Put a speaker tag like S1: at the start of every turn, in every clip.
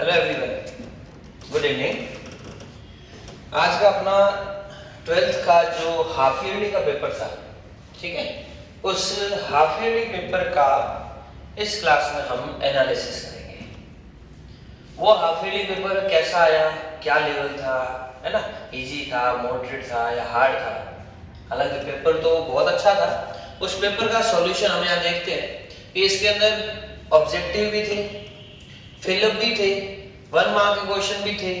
S1: Hello everyone, good evening. आज का अपना 12th का जो हाफ ईयरली का पेपर था, ठीक है, उस हाफ ईयरली पेपर का इस क्लास में हम एनालिसिस करेंगे। वो हाफ ईयरली पेपर कैसा आया, क्या लेवल था, है ना, इजी था, मॉडरेट था या हार्ड था। हालांकि पेपर तो बहुत अच्छा था। उस पेपर का सॉल्यूशन हम यहाँ देखते हैं कि इसके अंदर ऑब्जेक्टिव भी थे, फिलअप भी थे, 1 मार्क के क्वेश्चन भी थे,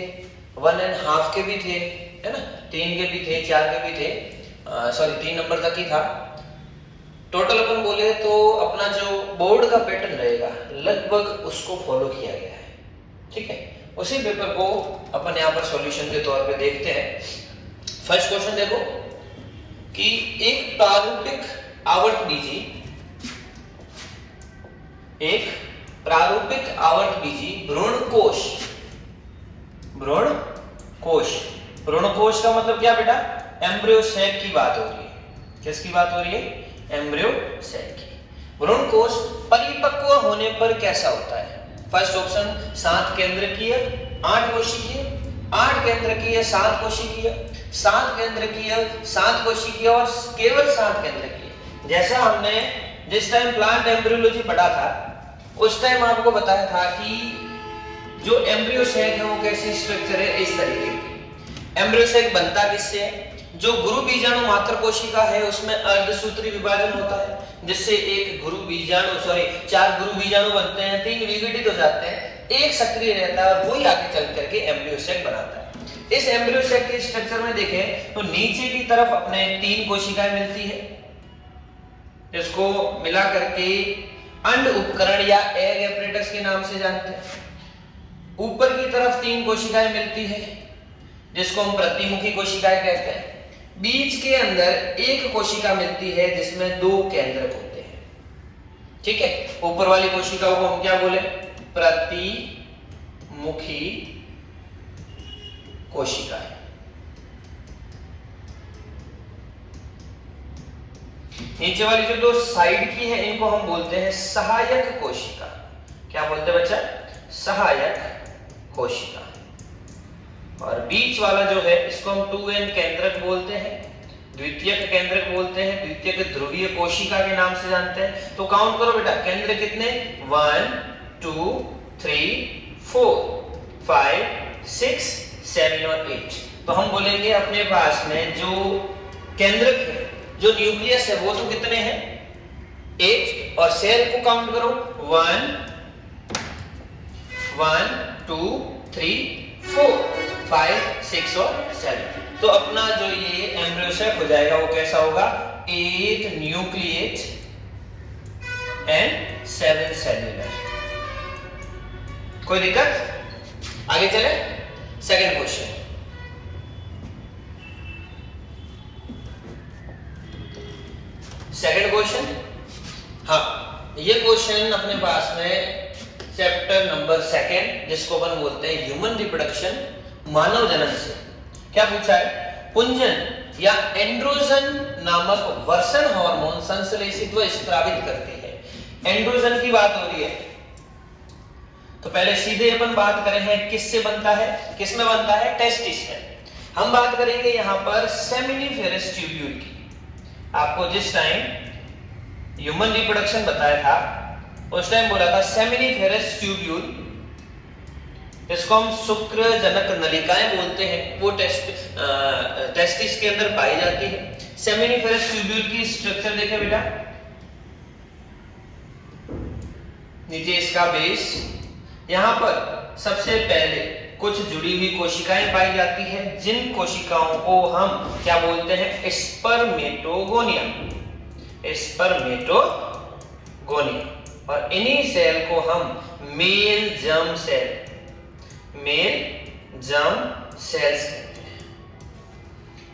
S1: 1.5 के भी थे, है ना, 3 के भी थे, 4 के भी थे, 3 नंबर तक ही था। टोटल अपन बोले तो अपना जो बोर्ड का पैटर्न रहेगा लगभग उसको फॉलो किया गया है, ठीक है। उसी पेपर को अपन यहाँ पर सॉल्यूशन के तौर पे देखते हैं। फर्स्ट क्वेश्चन देखो कि एक प्रारूपिक आवर्त बीजी, एक प्रारूपिक आवर्त बीजी भ्रूण कोश का मतलब क्या बेटा, एम्ब्रियो सैक की बात हो रही है। किसकी बात हो रही है? एम्ब्रियो सैक की। भ्रूण कोश परिपक्व होने पर कैसा होता है? फर्स्ट ऑप्शन 7 केंद्रकीय 8 कोशिकीय, 8 केंद्रकीय 7 कोशिकीय, 7 केंद्रकीय 7 कोशिकीय और केवल 7 केंद्रकीय। जैसा हमने जिस टाइम प्लांट एम्ब्रियोलॉजी पढ़ा था उस टाइम आपको बताया था कि जो एम्ब्रियो सैक है वो कैसी स्ट्रक्चर है, इस तरीके की। एम्ब्रियो सैक बनता किससे है? जो गुरु बीजाणु मात्र कोशिका है उसमें अर्धसूत्री विभाजन होता है, जिससे एक गुरु बीजाणु 4 गुरु बीजाणु बनते हैं, 3 विघटित हो जाते हैं, एक सक्रिय रहता है और वही आगे चल करके एम्ब्रियो सैक बनाता है। इस एम्ब्रियो सैक के स्ट्रक्चर में देखें तो नीचे की तरफ अपने 3 कोशिकाएं मिलती है, जिसको मिला करके अंड उपकरण या एग एपरेटस के नाम से जानते हैं। ऊपर की तरफ 3 कोशिकाएं मिलती है, जिसको हम प्रतिमुखी कोशिकाएं कहते हैं। बीच के अंदर एक कोशिका मिलती है जिसमें 2 केंद्रक होते हैं, ठीक है। ऊपर वाली कोशिकाओं को हम क्या बोले? प्रतिमुखी कोशिकाएं। नीचे वाली जो 2 साइड की है इनको हम बोलते हैं सहायक कोशिका। क्या बोलते हैं बच्चा? सहायक कोशिका। और बीच वाला जो है इसको हम 2n केंद्रक बोलते हैं, द्वितीयक केंद्रक बोलते हैं, द्वितीयक ध्रुवीय कोशिका के नाम से जानते हैं। तो काउंट करो बेटा, केंद्र कितने? 1 2 3 4 5 6 7 और 8। तो हम बोलेंगे अपने पास में जो केंद्रक है, जो न्यूक्लियस है, वो तो कितने हैं? 8। और सेल को काउंट करो 1 2 3 4 5 6 और 7। तो अपना जो ये एम्ब्रियो सैक हो जाएगा वो कैसा होगा? 8 न्यूक्लिएट एंड 7 सेल्यूलर। कोई दिक्कत? आगे चले। सेकंड क्वेश्चन, हाँ, ये क्वेश्चन अपने पास में चैप्टर नंबर 2 जिसको अपन बोलते हैं ह्यूमन रिप्रोडक्शन, मानव जनन से क्या पूछा है? पुंजन या एंड्रोजन नामक वर्षण हार्मोन संश्लेषित व स्त्रावित करते हैं। एंड्रोजन की बात हो रही है, तो पहले सीधे अपन बात करें हैं किससे बनता है, किसमें बनता है? टेस्टिस में। हम बात करेंगे यहां पर सेमिनिफेरस ट्यूब्यूल की। आपको जिस टाइम ह्यूमन रिप्रोडक्शन बताया था उस टाइम बोला था सेमिनिफेरस ट्यूब्यूल, इसको हम शुक्र जनक नलिकाएं बोलते हैं, वो टेस्टिस के अंदर पाई जाती है। सेमिनिफेरस ट्यूब्यूल की स्ट्रक्चर देखें बेटा, नीचे इसका बेस, यहां पर सबसे पहले कुछ जुड़ी हुई कोशिकाएं पाई जाती हैं, जिन कोशिकाओं को हम क्या बोलते हैं? स्पर्मेटोगोनिया। और इन्हीं सेल को हम मेल जर्म सेल्स कहते हैं।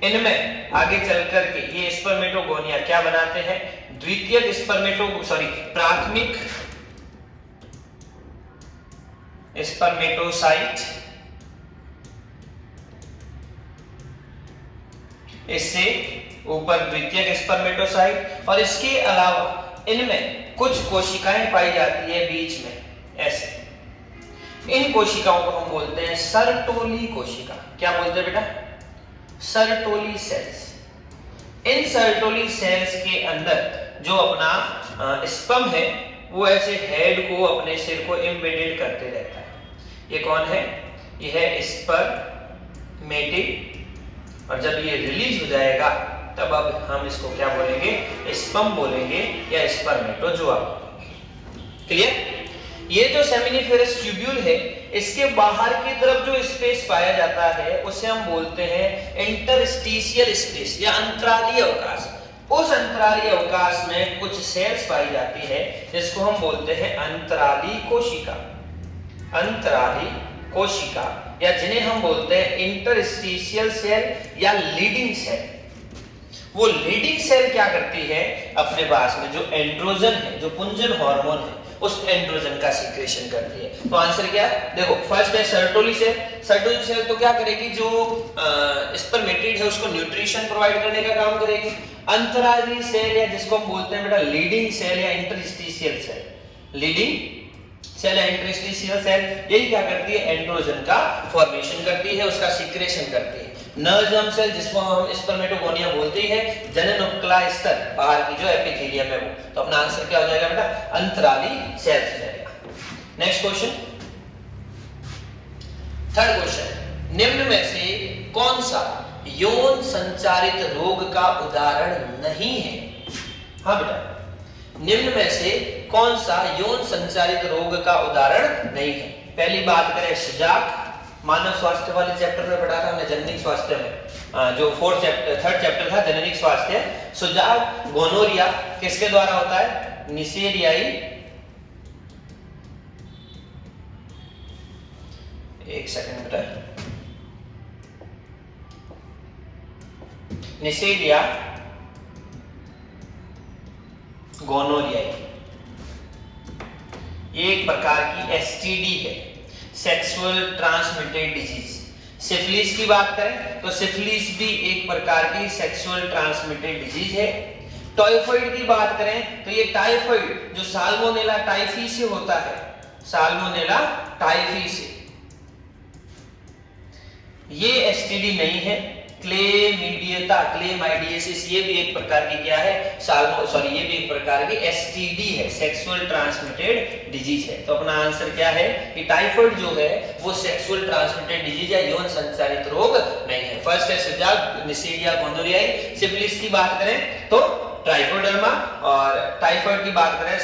S1: इनमें आगे चल करके ये स्पर्मेटोगोनिया क्या बनाते हैं? द्वितीयक प्राथमिक स्पर्मेटोसाइट, इससे ऊपर द्वितीयक स्पर्मेटोसाइट, और इसके अलावा इनमें कुछ कोशिकाएं पाई जाती है बीच में ऐसे। इन कोशिकाओं को हम बोलते हैं सर्टोली कोशिका। क्या बोलते हैं बेटा? Sertoli cells. इन सर्टोली सेल्स के अंदर जो अपना स्पर्म है वो ऐसे हेड को, अपने सिर को एम्बेडेड करते रहता है। ये कौन है? ये है स्पर्मेटिड। और जब ये रिलीज हो जाएगा तब अब हम इसको क्या बोलेंगे? स्पर्म बोलेंगे या स्पर्मेटोजोआ बोलेंगे। क्लियर? ये जो सेमिनिफेरस ट्यूब्यूल है, इसके बाहर की तरफ जो स्पेस पाया जाता है उसे हम बोलते हैं इंटरस्टिशियल स्पेस या अंतरालीय अवकाश। उस अंतरालीय अवकाश में कुछ सेल्स पाई जाती है जिसको हम बोलते हैं अंतराली कोशिका। अंतराली कोशिका, या जिन्हें हम बोलते हैं इंटरस्टिशियल सेल या लीडिंग सेल। वो लीडिंग सेल क्या करती है? अपने पास में जो एंड्रोजन है, जो पुंजन हार्मोन है, उस एंड्रोजन का सीक्रेशन करती है। तो आंसर क्या है? देखो, फर्स्ट है सर्टोली सेल। सर्टोली सेल तो क्या करेगी? जो स्पर्मेटिड है उसको न्यूट्रिशन प्रोवाइड करने का काम करेगी। अंतराली सेल, या जिसको हम बोलते हैं बेटा लीडिंग सेल या इंटरस्टिशियल सेल, लीडिंग सेल या इंटरस्टिशियल सेल, यही क्या करती है? एंड्रोजन का फॉर्मेशन करती है, उसका सीक्रेशन करती है। नर्व सेल, जिसको हम स्पर्मेटोगोनिया बोलते हैं, जनन उपकला स्तर, बाहर की जो एपिथेलियम है वो। तो अपना आंसर क्या हो जाएगा बेटा? अंतराली सेल्स हो जाएगा। नेक्स्ट क्वेश्चन, थर्ड क्वेश्चन, निम्न में से कौन सा यौन संचारित रोग का उदाहरण नहीं है? हाँ बेटा, निम्न में से कौन सा यौन संचारित रोग का उदाहरण नहीं है? पहली बात करें सुजाक, मानव स्वास्थ्य वाले चैप्टर में पढ़ा था हमने, जननिक स्वास्थ्य में, जो थर्ड चैप्टर था जननिक स्वास्थ्य। सुजाक गोनोरिया किसके द्वारा होता है? निसेरियाई, एक सेकंड बेटा, निसेरिया गोनोरियाई। ये एक प्रकार की एसटीडी है, सेक्सुअल ट्रांसमिटेड डिजीज। सिफिलिस की बात करें तो सिफिलिस भी एक प्रकार की सेक्सुअल ट्रांसमिटेड डिजीज है। टाइफाइड की बात करें तो ये टाइफाइड जो साल्मोनेला टाइफी से होता है, साल्मोनेला टाइफी से, ये एसटीडी नहीं है। क्लेमीडियता, क्लेमाइडियसिस, ये भी एक प्रकार की क्या है? ये भी एक प्रकार की एसटीडी है, सेक्सुअल ट्रांसमिटेड डिजीज है। तो अपना आंसर क्या है कि टाइफाइड जो है वो सेक्सुअल ट्रांसमिटेड डिजीज या यौन संचारित रोग नहीं है। फर्स्ट है सुजाक, निसेरिया गोनोरियाई। सिफिलिस की बात करें तो ट्राइकोडर्मा, और टाइफाइड की बात करें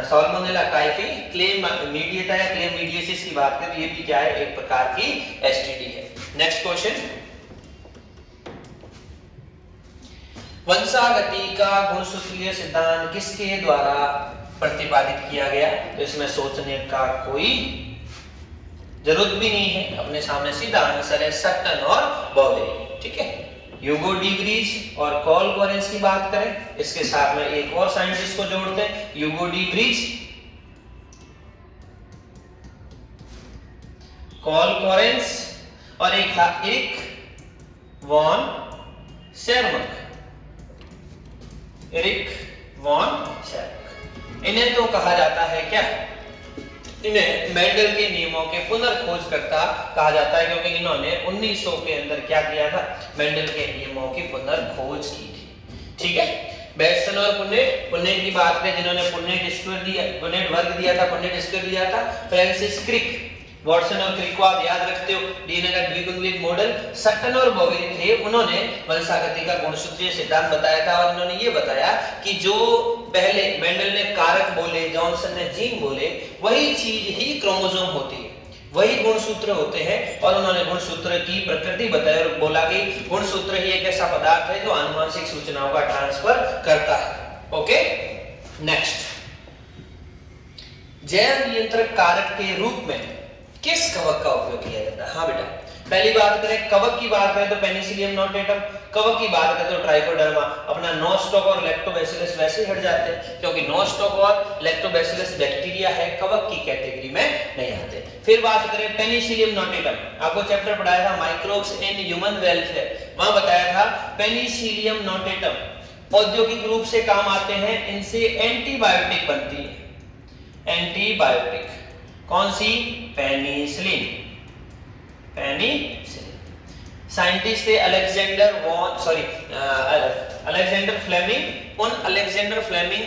S1: साल्मोनेला टाइफी। क्लेमीडियता या क्लेमीडियसिस की बात करें, ये भी क्या है? एक प्रकार की एसटीडी है। नेक्स्ट क्वेश्चन, वंशागति का गुणसूत्रीय सिद्धांत किसके द्वारा प्रतिपादित किया गया? तो इसमें सोचने का कोई जरूरत भी नहीं है, अपने सामने सीधा आंसर है सट्टन और बॉवेरी। ठीक है, ह्यूगो डी व्रीज और कॉल कोरेंस की बात करें, इसके साथ में एक और साइंटिस्ट को जोड़ते हैं, Hugo de Vries, call coherence, और एक था एरिक वॉन शेरमक। एरिक वॉन शेरमक, इन्हें तो कहा जाता है क्या? इन्हें मेंडल के नियमों के पुनर्खोजकर्ता कहा जाता है, क्योंकि इन्होंने 1900 के अंदर क्या किया था? मेंडल के नियमों की पुनर्खोज की थी। ठीक है, बेटसन और पुन्नेट की बात करें, जिन्होंने पुन्नेट वर्ग दिया था, पुन्नेट स्क्वायर दिया था, फ्रांसिस क्रिक, वॉटसन और क्रिक को आप याद रखते हो, डीएनए का द्विगुणित मॉडल। सट्टन और बॉवेरी थे, उन्होंने वंशागति का गुणसूत्रीय सिद्धांत बताया था, और उन्होंने ये बताया कि जो पहले मेंडल ने कारक बोले, जॉनसन ने जीन बोले, वही चीज ही क्रोमोसोम होती है, वही गुणसूत्र होते हैं। और उन्होंने गुणसूत्र की प्रकृति बताई और बोला कि गुणसूत्र ही एक ऐसा पदार्थ है जो आनुवंशिक सूचनाओं का ट्रांसफर करता है। ओके, नेक्स्ट, जैव नियंत्रक कारक के रूप में किस कवक का उपयोग किया जाता है? हाँ बेटा, पहली बात करें कवक की बात करें तो पेनिसिलियम नोटेटम, कवक की बात करें तो ट्राइकोडर्मा। अपना नोस्टॉक और लैक्टोबैसिलस वैसे ही हट जाते हैं, क्योंकि नोस्टॉक और लैक्टोबैसिलस बैक्टीरिया है, कवक की कैटेगरी में नहीं आते। फिर बात करें पेनिसिलियम नोटेटम, आपको चैप्टर पढ़ाया था माइक्रोब्स इन ह्यूमन वेलफेयर, वहां बताया था पेनिसिलियम नोटेटम औद्योगिक रूप से काम आते हैं, इनसे एंटीबायोटिक बनती है, एंटीबायोटिक। कौन सी? पेनिसिलिन। साइंटिस्ट थे अलेक्जेंडर फ्लेमिंग। उन अलेक्जेंडर फ्लेमिंग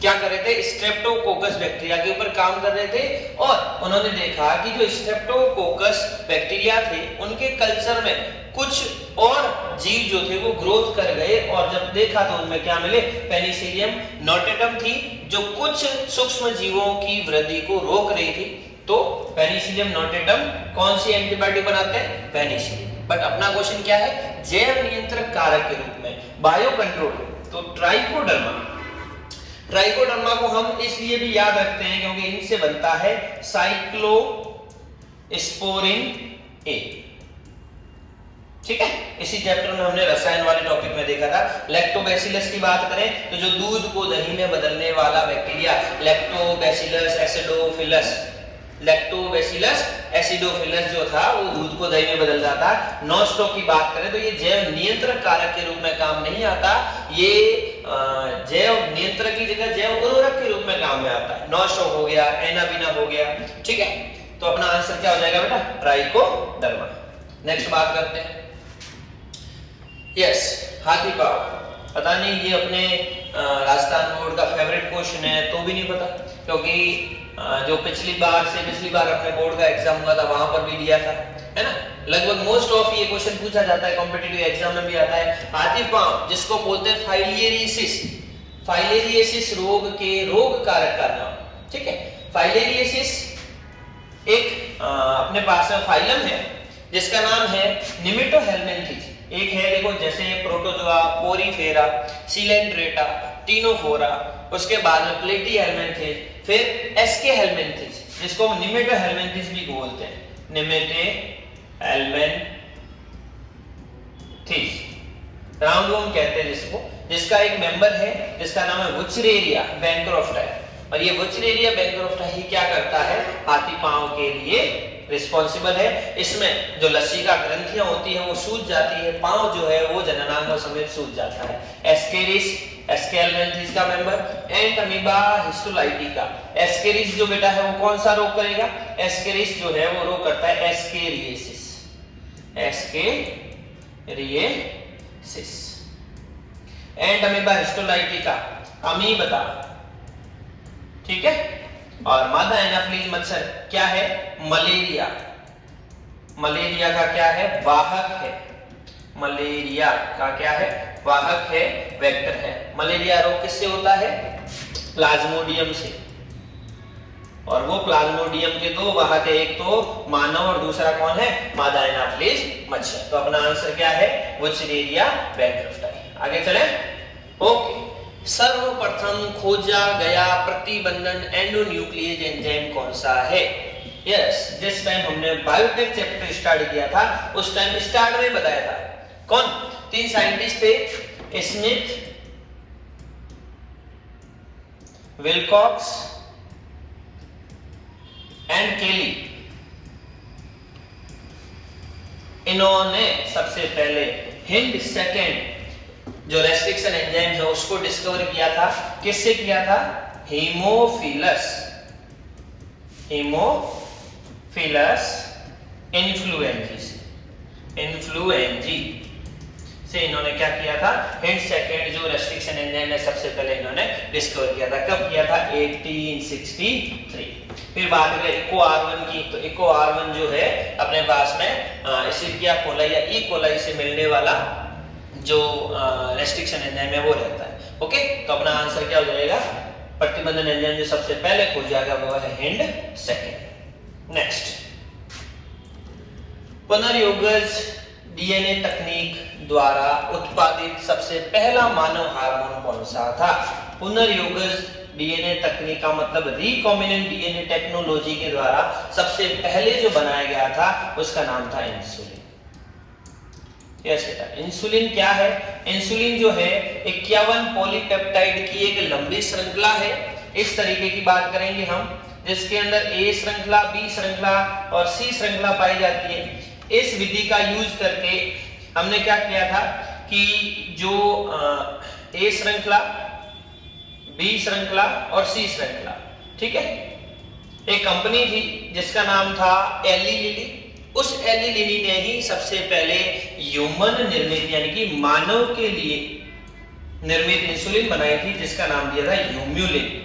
S1: क्या कर रहे थे? स्ट्रेप्टोकोकस बैक्टीरिया के ऊपर काम कर रहे थे और उन्होंने देखा कि जो स्ट्रेप्टोकोकस बैक्टीरिया थे उनके कल्चर में कुछ और जीव जो थे वो ग्रोथ कर गए और जब देखा तो उनमें क्या मिले? पेनिसिलियम नोटेटम थी जो कुछ सूक्ष्म जीवों की वृद्धि को रोक रही थी। तो पेनिसिलियम नोटेटम कौन सी एंटीबायोटिक बनाते हैं? पेनिसिलिन। बट अपना क्वेश्चन क्या है? जैव नियंत्रक कारक के रूप में बायो कंट्रोल। तो ट्राइकोडर्मा को हम इसलिए भी याद रखते हैं क्योंकि इनसे बनता है साइक्लोस्पोरिन ए। ठीक है, इसी चैप्टर में हमने रसायन वाले टॉपिक में देखा था। लैक्टोबैसिलस की बात करें तो जो दूध को दही में बदलने वाला बैक्टीरिया लैक्टोबैसिलस एसिडोफिलस जो था वो दूध को दही में बदल जाता। नॉस्टो की बात करें तो ये जैव नियंत्रक कारक के रूप में काम नहीं आता, ये जैव नियंत्रक की जगह जैव उर्वरक के रूप में काम में आता है। नॉस्टो हो गया, एनाबिना हो गया। ठीक है, तो अपना आंसर क्या हो जाएगा बेटा? ट्राइकोडर्मा। नेक्स्ट बात करते हैं। यस, हाथी पांव। पता नहीं ये अपने राजस्थान बोर्ड का फेवरेट क्वेश्चन है तो भी नहीं पता, क्योंकि जो पिछली बार अपने बोर्ड का एग्जाम हुआ था वहां पर भी दिया था, है ना। लगभग मोस्ट ऑफ ये क्वेश्चन पूछा जाता है, कॉम्पिटिटिव एग्जाम में भी आता है। हाथी पांव जिसको बोलते हैं फाइलेरियसिस रोग के रोग कारक का नाम। ठीक है, फाइलेरियसिस एक अपने पास में फाइलम है जिसका नाम है निमेटोहेल्मिन्थेस। एक है देखो जैसे प्रोटोजोआ, पोरीफेरा, सिलेंड्रेटा, टिनोफोरा, उसके बाद में प्लेटीहेल्मिन्थेस, फिर एस्केहेल्मिन्थेस जिसको हम निमेटोहेल्मिन्थेस भी बोलते हैं। निमेटोहेल्मिन्थेस राउंडवॉर्म कहते हैं जिसका एक मेंबर है जिसका नाम है वुचरेरिया बैंक्रोफ्टाई। और ये वुचरेरिया बैंक्रोफ्टाई ही क्या करता है? हाथी पांव के लिए रिस्पॉन्सिबल है। इसमें जो लसीका ग्रंथियां होती है वो सूज जाती है, पांव जो है वो जननांगों समेत सूज जाता है। एस्केहेल्मिन्थेस का member, and amoeba histolytica. Ascaris जो बेटा है वो कौन सा रोग करेगा? एस्केरिस जो है वो रोग करता है एस्केरिएसिस। एंड अमीबा हिस्टोलाइटिका अमीबता। ठीक है, और मादा एनाफिलीज मच्छर क्या है? मलेरिया। मलेरिया का क्या है? वाहक है। मलेरिया का क्या है? वाहक है, वेक्टर है। मलेरिया रोग किससे होता है? प्लाज्मोडियम से। और वो प्लाज्मोडियम के दो वाहक है, एक तो मानव और दूसरा कौन है? मादा एनाफिलीज मच्छर। तो अपना आंसर क्या है? वुचरेरिया बैंक्रोफ्टाई। आगे चले। ओके, सर्वप्रथम खोजा गया प्रतिबंधन एंडोन्यूक्लियेज एंजाइम कौन सा है? यस, जिस टाइम हमने बायोटेक चैप्टर स्टार्ट किया था उस टाइम स्टार्ट में बताया था। कौन? 3 साइंटिस्ट थे, स्मिथ, विल्कॉक्स एंड केली। इन्होंने सबसे पहले हिंड सेकेंड जो रेस्ट्रिक्शन एंजाइम है उसको डिस्कवर किया था। किससे किया था? हीमोफिलस इन्फ्लुएंजी से इन्होंने क्या किया था? हिंड सेकेंड जो रेस्ट्रिक्शन एंजाइम है सबसे पहले इन्होंने डिस्कवर किया था। कब किया था? 1863। फिर बात करें इको R1 की, तो इको R1 जो है अपने पास में एसिडिया कोलाई या ई कोलाई से मिलने वाला जो रेस्ट्रिक्शन एंजाइम है वो रहता है। ओके, तो अपना आंसर क्या हो जाएगा? प्रतिबंधन एंजाइम जो सबसे पहले खोजा गया वो है हिंड सेकेंड। नेक्स्ट, पुनर्योगज डीएनए तकनीक द्वारा उत्पादित सबसे पहला मानव हार्मोन कौन सा था? पुनर्योगज डीएनए तकनीक का मतलब रिकॉम्बिनेंट डीएनए टेक्नोलॉजी के द्वारा सबसे पहले जो बनाया गया था उसका नाम था इंसुलिन। यस बेटा, इंसुलिन क्या है? इंसुलिन जो है 51 पॉलीपेप्टाइड की एक लंबी श्रृंखला है। इस तरीके की बात करेंगे हम, जिसके अंदर ए श्रृंखला, बी श्रृंखला और सी श्रृंखला पाई जाती है। इस विधि का यूज करके हमने क्या किया था कि जो ए श्रृंखला, बी श्रृंखला और सी श्रृंखला, ठीक है, एक कंपनी थी जिसका नाम था एली लिली। उस एली लिली ने ही सबसे पहले ह्यूमन निर्मित यानी कि मानव के लिए निर्मित इंसुलिन बनाई थी, जिसका नाम दिया था ह्यूम्युलिन,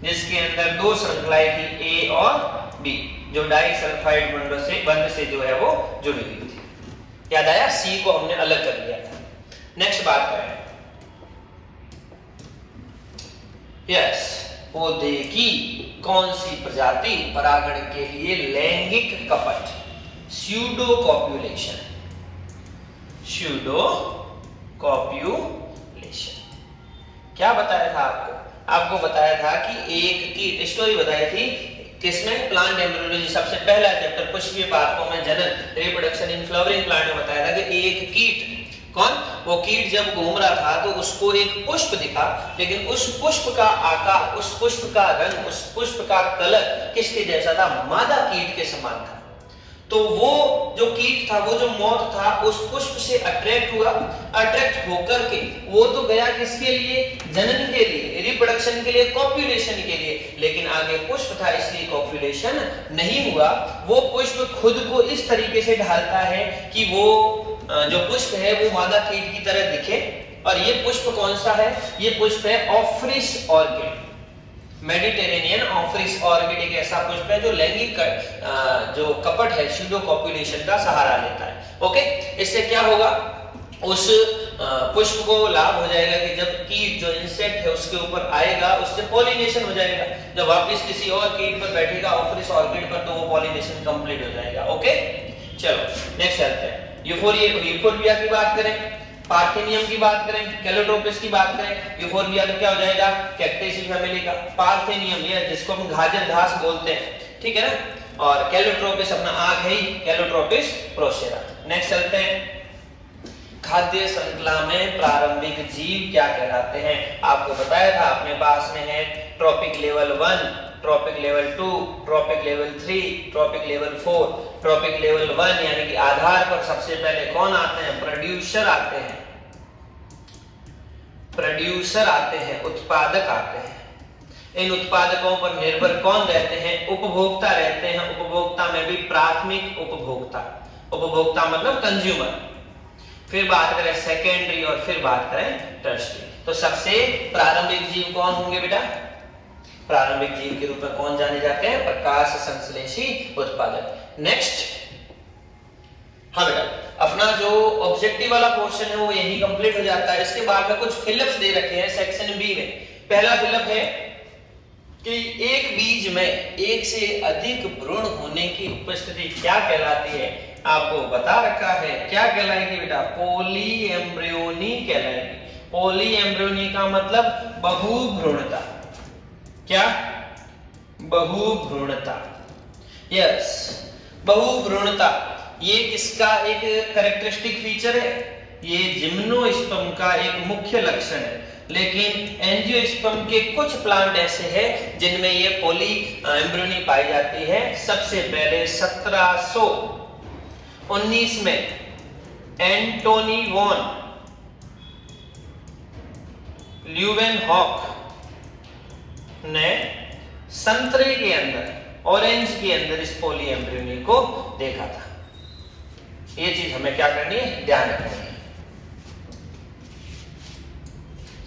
S1: जिसके अंदर दो श्रृंखलाएं थी ए और बी, जो डाइसल्फाइड बंध से जो है वो जुड़ी हुई थी। याद आया, सी को हमने अलग कर दिया था। नेक्स्ट बात करें, यस, पौधे की कौन सी प्रजाति परागण के लिए लैंगिक कपट, स्यूडो कॉप्युलेशन, स्यूडो कॉप्युलेशन। क्या बताया था आपको? आपको बताया था कि एक कीट, स्टोरी बताई थी किसमें, प्लांट एम्ब्रियोलॉजी, सबसे पहला चैप्टर पुष्पीय पादपों में जनन, रिप्रोडक्शन इन फ्लावरिंग प्लांट में बताया था कि एक कीट, कौन वो कीट जब घूम रहा था तो उसको एक पुष्प दिखा, लेकिन उस पुष्प का आकार, उस पुष्प का रंग, उस पुष्प का कलर किसके जैसा था? मादा कीट के समान था। तो वो जो कीट था, वो जो मॉथ था, उस पुष्प से अट्रैक्ट हुआ। अट्रैक्ट होकर के वो तो गया किसके लिए? जनन के लिए, रिप्रोडक्शन के लिए, कॉप्युलेशन के लिए, लेकिन आगे पुष्प था इसलिए कॉप्युलेशन नहीं हुआ। वो पुष्प खुद को इस तरीके से ढालता है कि वो जो पुष्प है वो मादा कीट की तरह दिखे। और ये पुष्प कौन सा है? ये पुष्प है ऑफ्रिस ऑर्किड, मेडिटेरेनियन ऑफ्रिस ऑर्किड। एक ऐसा पुष्प है जो लैंगिक जो कपट है, स्यूडो कॉप्युलेशन का सहारा लेता है। ओके, इससे क्या होगा? उस पुष्प को लाभ हो जाएगा कि जब कीट, जो इंसेक्ट है, उसके ऊपर आएगा, उससे पॉलिनेशन हो जाएगा। जब वापस किसी और कीट पर बैठेगा ऑफ्रिस ऑर्किड पर, तो वो पॉलिनेशन कंप्लीट हो जाएगा। ओके, चलो नेक्स्ट चलते हैं। यूफोर्बिया की बात करें, पार्थेनियम की बात करें, कैलोट्रोपिस की बात करें। यूफोर्बिया तो क्या हो जाएगा? कैक्टेसी फैमिली का। पार्थेनियम ये जिसको हम गाजर घास बोलते हैं, ठीक है ना। और कैलोट्रोपिस अपना आग है ही, कैलोट्रोपिस प्रोसेरा। नेक्स्ट चलते हैं, खाद्य श्रृंखला में प्रारंभिक जीव क्या कहलाते हैं? आपको बताया था, अपने पास में है trophic level 1, trophic level 2, trophic level 3, trophic level 4। Trophic level 1 यानी कि आधार पर सबसे पहले कौन आते हैं? प्रोड्यूसर आते हैं, प्रोड्यूसर आते हैं, उत्पादक आते हैं। इन उत्पादकों पर निर्भर कौन रहते हैं? उपभोक्ता रहते हैं। उपभोक्ता में भी प्राथमिक उपभोक्ता, उपभोक्ता मतलब कंज्यूमर। फिर बात करें सेकेंडरी और फिर बात करें टर्शियरी। तो सबसे प्रारंभिक जीव कौन होंगे बेटा? प्रारंभिक जीव के रूप में कौन जाने जाते हैं? प्रकाश संश्लेषी उत्पादक। नेक्स्ट, हाँ बेटा, अपना जो ऑब्जेक्टिव वाला पोर्शन है वो यही कंप्लीट हो जाता है। इसके बाद में कुछ फिलअप्स दे रखे हैं सेक्शन बी में। पहला फिलअप है कि एक बीज में एक से अधिक भ्रूण होने की उपस्थिति क्या कहलाती है? आपको बता रखा है, क्या कहलाएगी बेटा? पॉली एम्ब्रियोनी कहलाएगी। पॉली एम्ब्रियोनी का मतलब बहुभ्रूणता। क्या? बहुभ्रूणता। यस, बहुभ्रूणता ये किसका एक कैरेक्टरिस्टिक फीचर है? ये जिम्नोस्पर्म का एक मुख्य लक्षण है। लेकिन एंजियोस्पर्म के कुछ प्लांट ऐसे हैं जिनमें ये पॉली एम्ब्रियोनी पाई जाती है। सबसे पहले 1719 में एंटोनी वॉन ल्यूवेनहॉक ने संतरे के अंदर, ऑरेंज के अंदर इस पॉली एम्ब्रियोनी को देखा था। ये चीज हमें क्या करनी है? ध्यान रखनी है।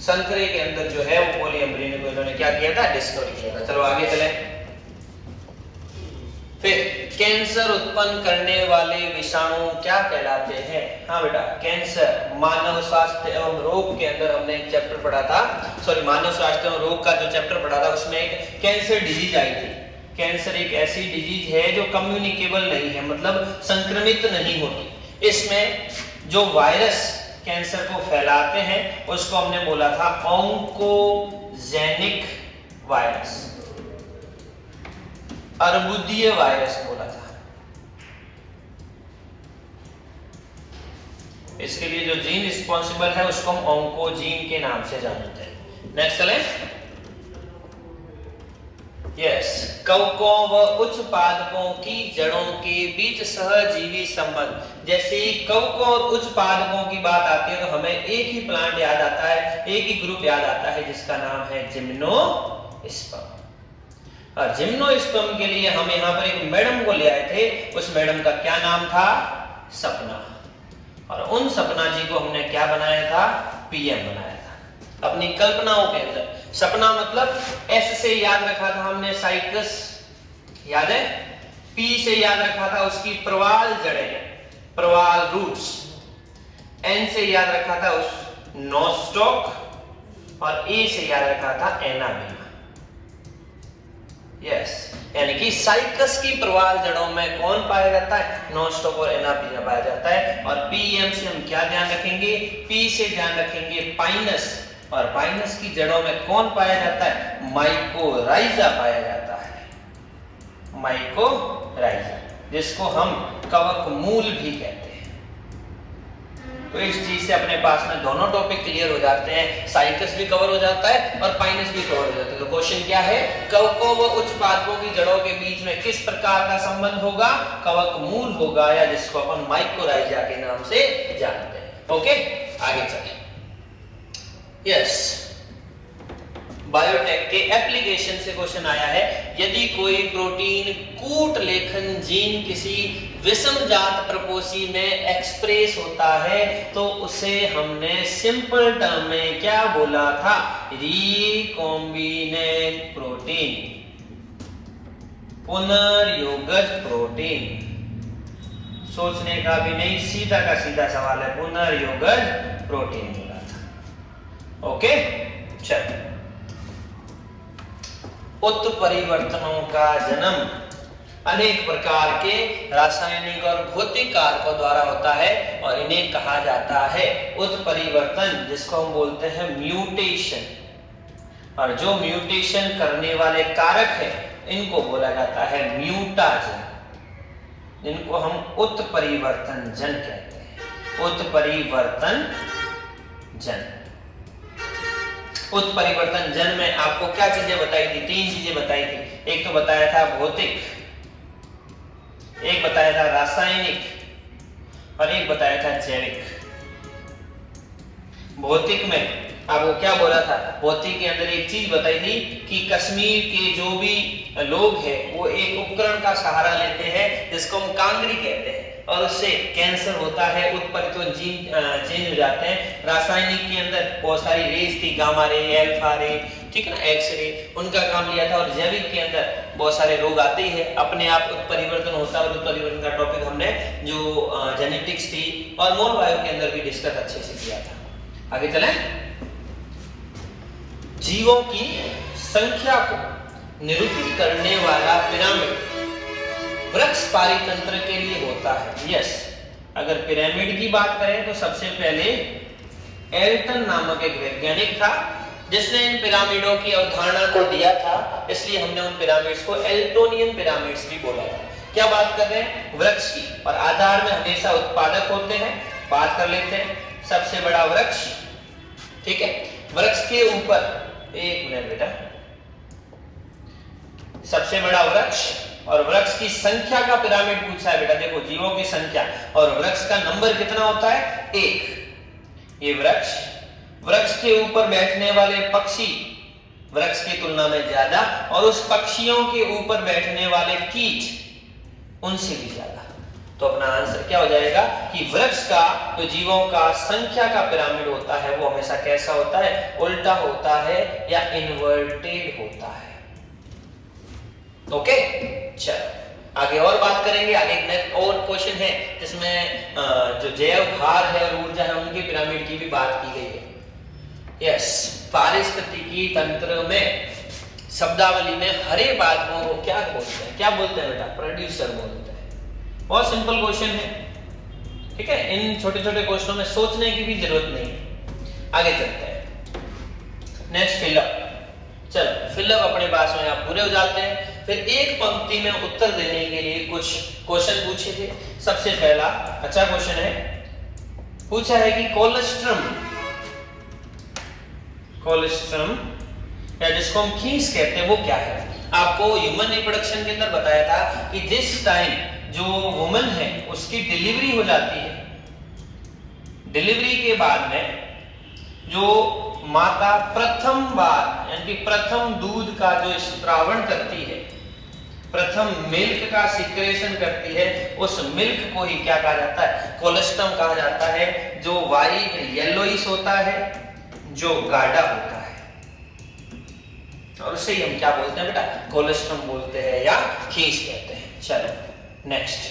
S1: संतरे के अंदर जो है वो पॉली एम्ब्रियोनी को इन्होंने क्या किया था? डिस्कवर किया था। चलो आगे चलें। फिर कैंसर उत्पन्न करने वाले विषाणु क्या कहलाते हैं? हाँ बेटा, कैंसर, मानव स्वास्थ्य एवं रोग के अंदर हमने एक चैप्टर पढ़ा था, सॉरी मानव स्वास्थ्य एवं रोग का जो चैप्टर पढ़ा था उसमें एक कैंसर डिजीज आई थी। कैंसर एक ऐसी डिजीज है जो कम्युनिकेबल नहीं है, मतलब संक्रमित नहीं होती। इसमें जो वायरस कैंसर को फैलाते हैं उसको हमने बोला था ऑन्कोजेनिक वायरस, अर्बुदीय वायरस बोला था। इसके लिए जो जीन रिस्पॉन्सिबल है उसको हम ऑन्कोजीन के नाम से जानते हैं। नेक्स्ट चलें। यस, कवकों व उच्च पादपों की जड़ों के बीच सहजीवी संबंध। जैसे ही कवकों और उच्च पादपों की बात आती है तो हमें एक ही प्लांट याद आता है, एक ही ग्रुप याद आता है जिसका नाम है जिम्नोस्पर्म। और जिम्नोस्पर्म के लिए हम यहाँ पर एक मैडम को ले आए थे, उस मैडम का क्या नाम था? सपना। और उन सपना जी को हमने क्या बनाया था? पीएम बनाया था अपनी कल्पनाओं के अंदर। सपना मतलब एस से याद रखा था हमने साइकस, याद है? पी से याद रखा था उसकी प्रवाल जड़ें, प्रवाल रूट्स। एन से याद रखा था उस नोस्टॉक, और ए से याद रखा था एनाबीना। यस, यानी कि साइकस की प्रवाल जड़ों में कौन पाया जाता है? नोस्टॉक और एनाबीना पाया जाता है। और पीएम से हम क्या ध्यान रखेंगे? पी से ध्यान रखेंगे पाइनस, और पाइनस की जड़ों में कौन पाया जाता है? माइकोराइजा पाया जाता है, माइकोराइजा, जिसको हम कवक मूल भी कहते हैं। तो इस चीज से अपने पास में दोनों टॉपिक क्लियर हो जाते हैं, साइकस भी कवर हो जाता है और पाइनस भी कवर हो जाता है। तो क्वेश्चन क्या है? कवकों व उच्च पादपों की जड़ों के बीच में किस प्रकार का संबंध होगा? कवक मूल होगा, या जिसको अपन माइकोराइजा के नाम से जानते हैं। ओके, आगे चलें। यस, बायोटेक के एप्लीकेशन से क्वेश्चन आया है, यदि कोई प्रोटीन कूट लेखन जीन किसी विषम जात प्रपोसी में एक्सप्रेस होता है तो उसे हमने सिंपल टर्म में क्या बोला था? रिकॉम्बिनेंट प्रोटीन, पुनर्योगज प्रोटीन। सोचने का भी नहीं, सीधा का सीधा सवाल है, पुनर्योगज प्रोटीन बोला था। ओके, चलो। उत्परिवर्तनों का जन्म अनेक प्रकार के रासायनिक और भौतिक कारकों द्वारा होता है और इन्हें कहा जाता है उत्परिवर्तन, जिसको हम बोलते हैं म्यूटेशन। और जो म्यूटेशन करने वाले कारक है इनको बोला जाता है म्यूटाजन, जिनको हम उत्परिवर्तन जन कहते हैं। उत्परिवर्तन जन, उत्परिवर्तन जन में आपको क्या चीजें बताई थी? 3 चीजें बताई थी। एक तो बताया था भौतिक, एक बताया था रासायनिक, और एक बताया था जैविक। भौतिक में आपको क्या बोला था? भौतिक के अंदर एक चीज बताई थी कि कश्मीर के जो भी लोग हैं वो एक उपकरण का सहारा लेते हैं जिसको हम कांगरी कहते हैं, और उससे कैंसर होता है, उत्परिवर्तन जीन चेंज हो जाते हैं। रासायनिक के अंदर बहुत सारी रेज थी, गामा रे, अल्फा रे, ठीक है ना, एक्स रे, उनका काम लिया था। और जैविक के अंदर बहुत सारे रोग आते ही है, अपने आप उत्परिवर्तन होता है। और उत्परिवर्तन का टॉपिक हमने जो जेनेटिक्स थी और मोल बायो के अंदर भी डिस्कस अच्छे से किया था। आगे चलें। जीवों की संख्या को निरूपित करने वाला पिरामिड वृक्ष पारितंत्र के लिए होता है। यस, अगर पिरामिड की बात करें तो सबसे पहले एल्टन नामक एक वैज्ञानिक था जिसने इन पिरामिडों की अवधारणा को दिया था, इसलिए हमने उन पिरामिड्स को एल्टोनियन पिरामिड्स भी बोला था। क्या बात कर रहे हैं? वृक्ष की, और आधार में हमेशा उत्पादक होते हैं। बात कर लेते हैं सबसे बड़ा वृक्ष, ठीक है। वृक्ष के ऊपर, एक मिनट बेटा, सबसे बड़ा वृक्ष और वृक्ष की संख्या का पिरामिड पूछा है बेटा। देखो, जीवों की संख्या और वृक्ष का नंबर कितना होता है? 1। ये वृक्ष, वृक्ष के ऊपर बैठने वाले पक्षी वृक्ष की तुलना में ज्यादा, और उस पक्षियों के ऊपर बैठने वाले कीट उनसे भी ज्यादा। तो अपना आंसर क्या हो जाएगा कि वृक्ष का जो जीवों का संख्या का पिरामिड होता है वो हमेशा कैसा होता है? उल्टा होता है या इन्वर्टेड होता है। ओके, चलो आगे और बात करेंगे। आगे एक और क्वेश्चन है जिसमें जो जैव भार है और ऊर्जा है उनके पिरामिड की भी बात की गई है। यस, पारिस्थितिकी तंत्र में शब्दावली में हरे बातों को क्या बोलते हैं? क्या बोलते हैं बेटा? प्रोड्यूसर बोलते हैं। बहुत सिंपल क्वेश्चन है, ठीक है। इन छोटे छोटे क्वेश्चनों में सोचने की भी जरूरत नहीं है। आगे चलते हैं। Next, fill up. चलो, फिलअप अपने पास में आप पूरे हो जाते हैं। फिर एक पंक्ति में उत्तर देने के लिए कुछ क्वेश्चन पूछे थे। सबसे पहला अच्छा क्वेश्चन है, पूछा है कि कोलेस्ट्रम, कोलेस्ट्रम या जिसको हम खीस कहते हैं वो क्या है? आपको ह्यूमन रिप्रोडक्शन के अंदर बताया था कि जिस टाइम जो वुमन है उसकी डिलीवरी हो जाती है, डिलीवरी के बाद में जो माता प्रथम बार यानी कि प्रथम दूध का जो स्त्रावण करती है प्रथम मिल्क का सिक्रेशन करती है, उस मिल्क को ही क्या कहा जाता है? कोलेस्ट्रम कहा जाता है, जो वाइट येलोइश होता है, जो गाढ़ा होता है, और उसे ही हम क्या बोलते हैं बेटा? कोलेस्ट्रम बोलते हैं या खीस कहते हैं। चलो नेक्स्ट,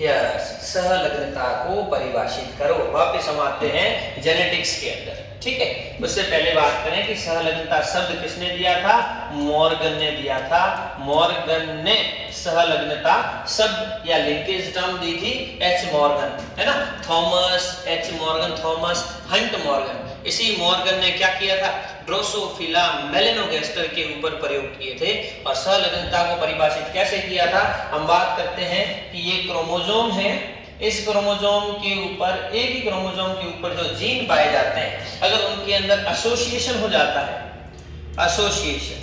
S1: यस, सहलग्नता को परिभाषित करो। वापस हम आते हैं जेनेटिक्स के अंदर, ठीक है। उससे पहले बात करें कि सहलग्नता शब्द किसने दिया था? मॉर्गन ने दिया था। मॉर्गन ने सहलग्नता शब्द या लिंकेज टर्म दी थी एच मॉर्गन, है ना। Thomas H Morgan, Thomas Hunt Morgan, इसी मॉर्गन ने क्या किया था? ड्रोसोफिला मेलेनोगैस्टर के ऊपर प्रयोग किए थे। और सहलग्नता को परिभाषित कैसे किया था? हम बात करते हैं कि ये क्रोमोसोम है, इस क्रोमोसोम के ऊपर, एक ही क्रोमोसोम के ऊपर जो जीन पाए जाते हैं, अगर उनके अंदर एसोसिएशन हो जाता है, एसोसिएशन,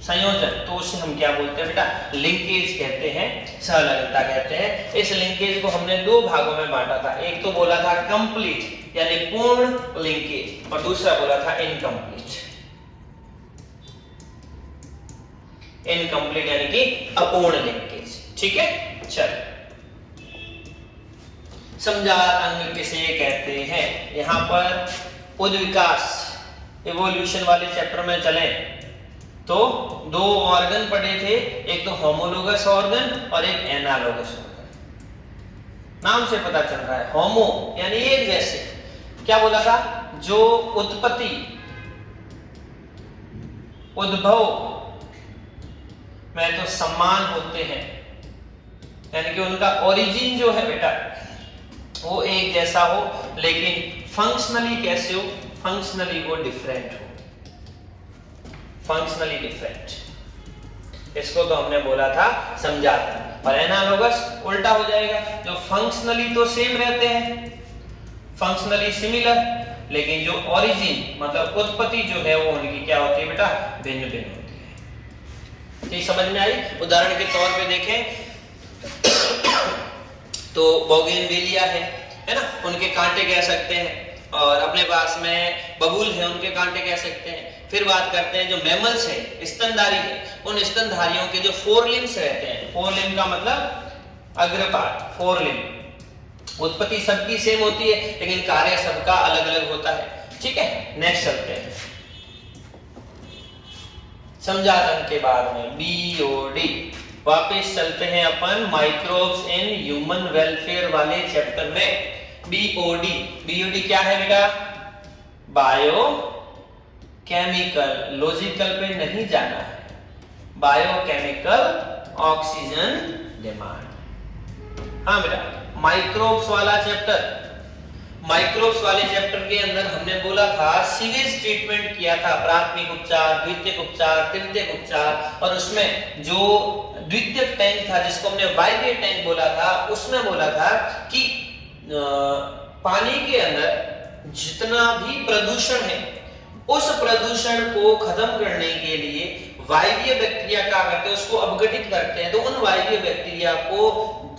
S1: संयोजन, तो उसे हम क्या बोलते हैं बेटा? लिंकेज कहते हैं, सहलग्नता कहते हैं। इस लिंकेज को हमने दो भागों में बांटा था। एक तो बोला था कंप्लीट यानी पूर्ण लिंकेज, और दूसरा बोला था इनकम्प्लीट। इनकम्प्लीट यानी कि अपूर्ण लिंकेज, ठीक है। चलो, समजात अंग किसे कहते हैं? यहां पर उद्विकास इवोल्यूशन वाले चैप्टर में चलें तो दो ऑर्गन पढ़े थे, एक तो होमोलोगस ऑर्गन और एक एनालोगस ऑर्गन। नाम से पता चल रहा है, होमो यानी एक जैसे, क्या बोला था? जो उत्पत्ति, उद्भव में तो समान होते हैं, यानी कि उनका ओरिजिन जो है बेटा वो एक जैसा हो, लेकिन फंक्शनली कैसे हो? फंक्शनली वो डिफरेंट हो, फंक्शनली डिफरेंट। इसको तो हमने बोला था समझाता। और एनालोगस उल्टा हो जाएगा, जो फंक्शनली तो सेम रहते हैं, फंक्शनली सिमिलर, लेकिन जो ओरिजिन मतलब उत्पत्ति जो है वो उनकी क्या होती है बेटा? भिन्न भिन्न होती है। ठीक समझ में आई? उदाहरण के तौर पे देखें तो बोगेनविलिया है ना, उनके कांटे कह सकते हैं, और अपने पास में बबूल है, उनके कांटे कह सकते हैं। फिर बात करते हैं जो मैमल्स है, स्तनधारी है, उन स्तनधारियों के जो फोर लिम्स रहते हैं, फोर लिम्ब का मतलब अग्रपाद, फोर लिम्ब, उत्पत्ति सबकी सेम होती है लेकिन कार्य सबका अलग अलग होता है, ठीक है। नेक्स्ट चलते हैं समझातन के बाद में बीओडी। वापस चलते हैं अपन माइक्रोब्स इन ह्यूमन वेलफेयर वाले चैप्टर में। बीओडी, बीओडी क्या है बेटा? बायो केमिकल, लॉजिकल पे नहीं जाना है, बायोकेमिकल ऑक्सीजन डिमांड। हाँ बेटा, माइक्रोब्स वाला चैप्टर, माइक्रोब्स वाले चैप्टर के अंदर हमने बोला था सीवेज ट्रीटमेंट किया था, प्राथमिक उपचार, द्वितीयक उपचार, तृतीयक उपचार, और उसमें जो द्वितीयक टैंक था जिसको हमने वायवीय टैंक बोला था, उसमें बोला था कि पानी के अंदर जितना भी प्रदूषण है उस प्रदूषण को खत्म करने के लिए वायवीय बैक्टीरिया क्या करते हैं? उसको अपघटित करते हैं। तो उन वायवीय बैक्टीरिया को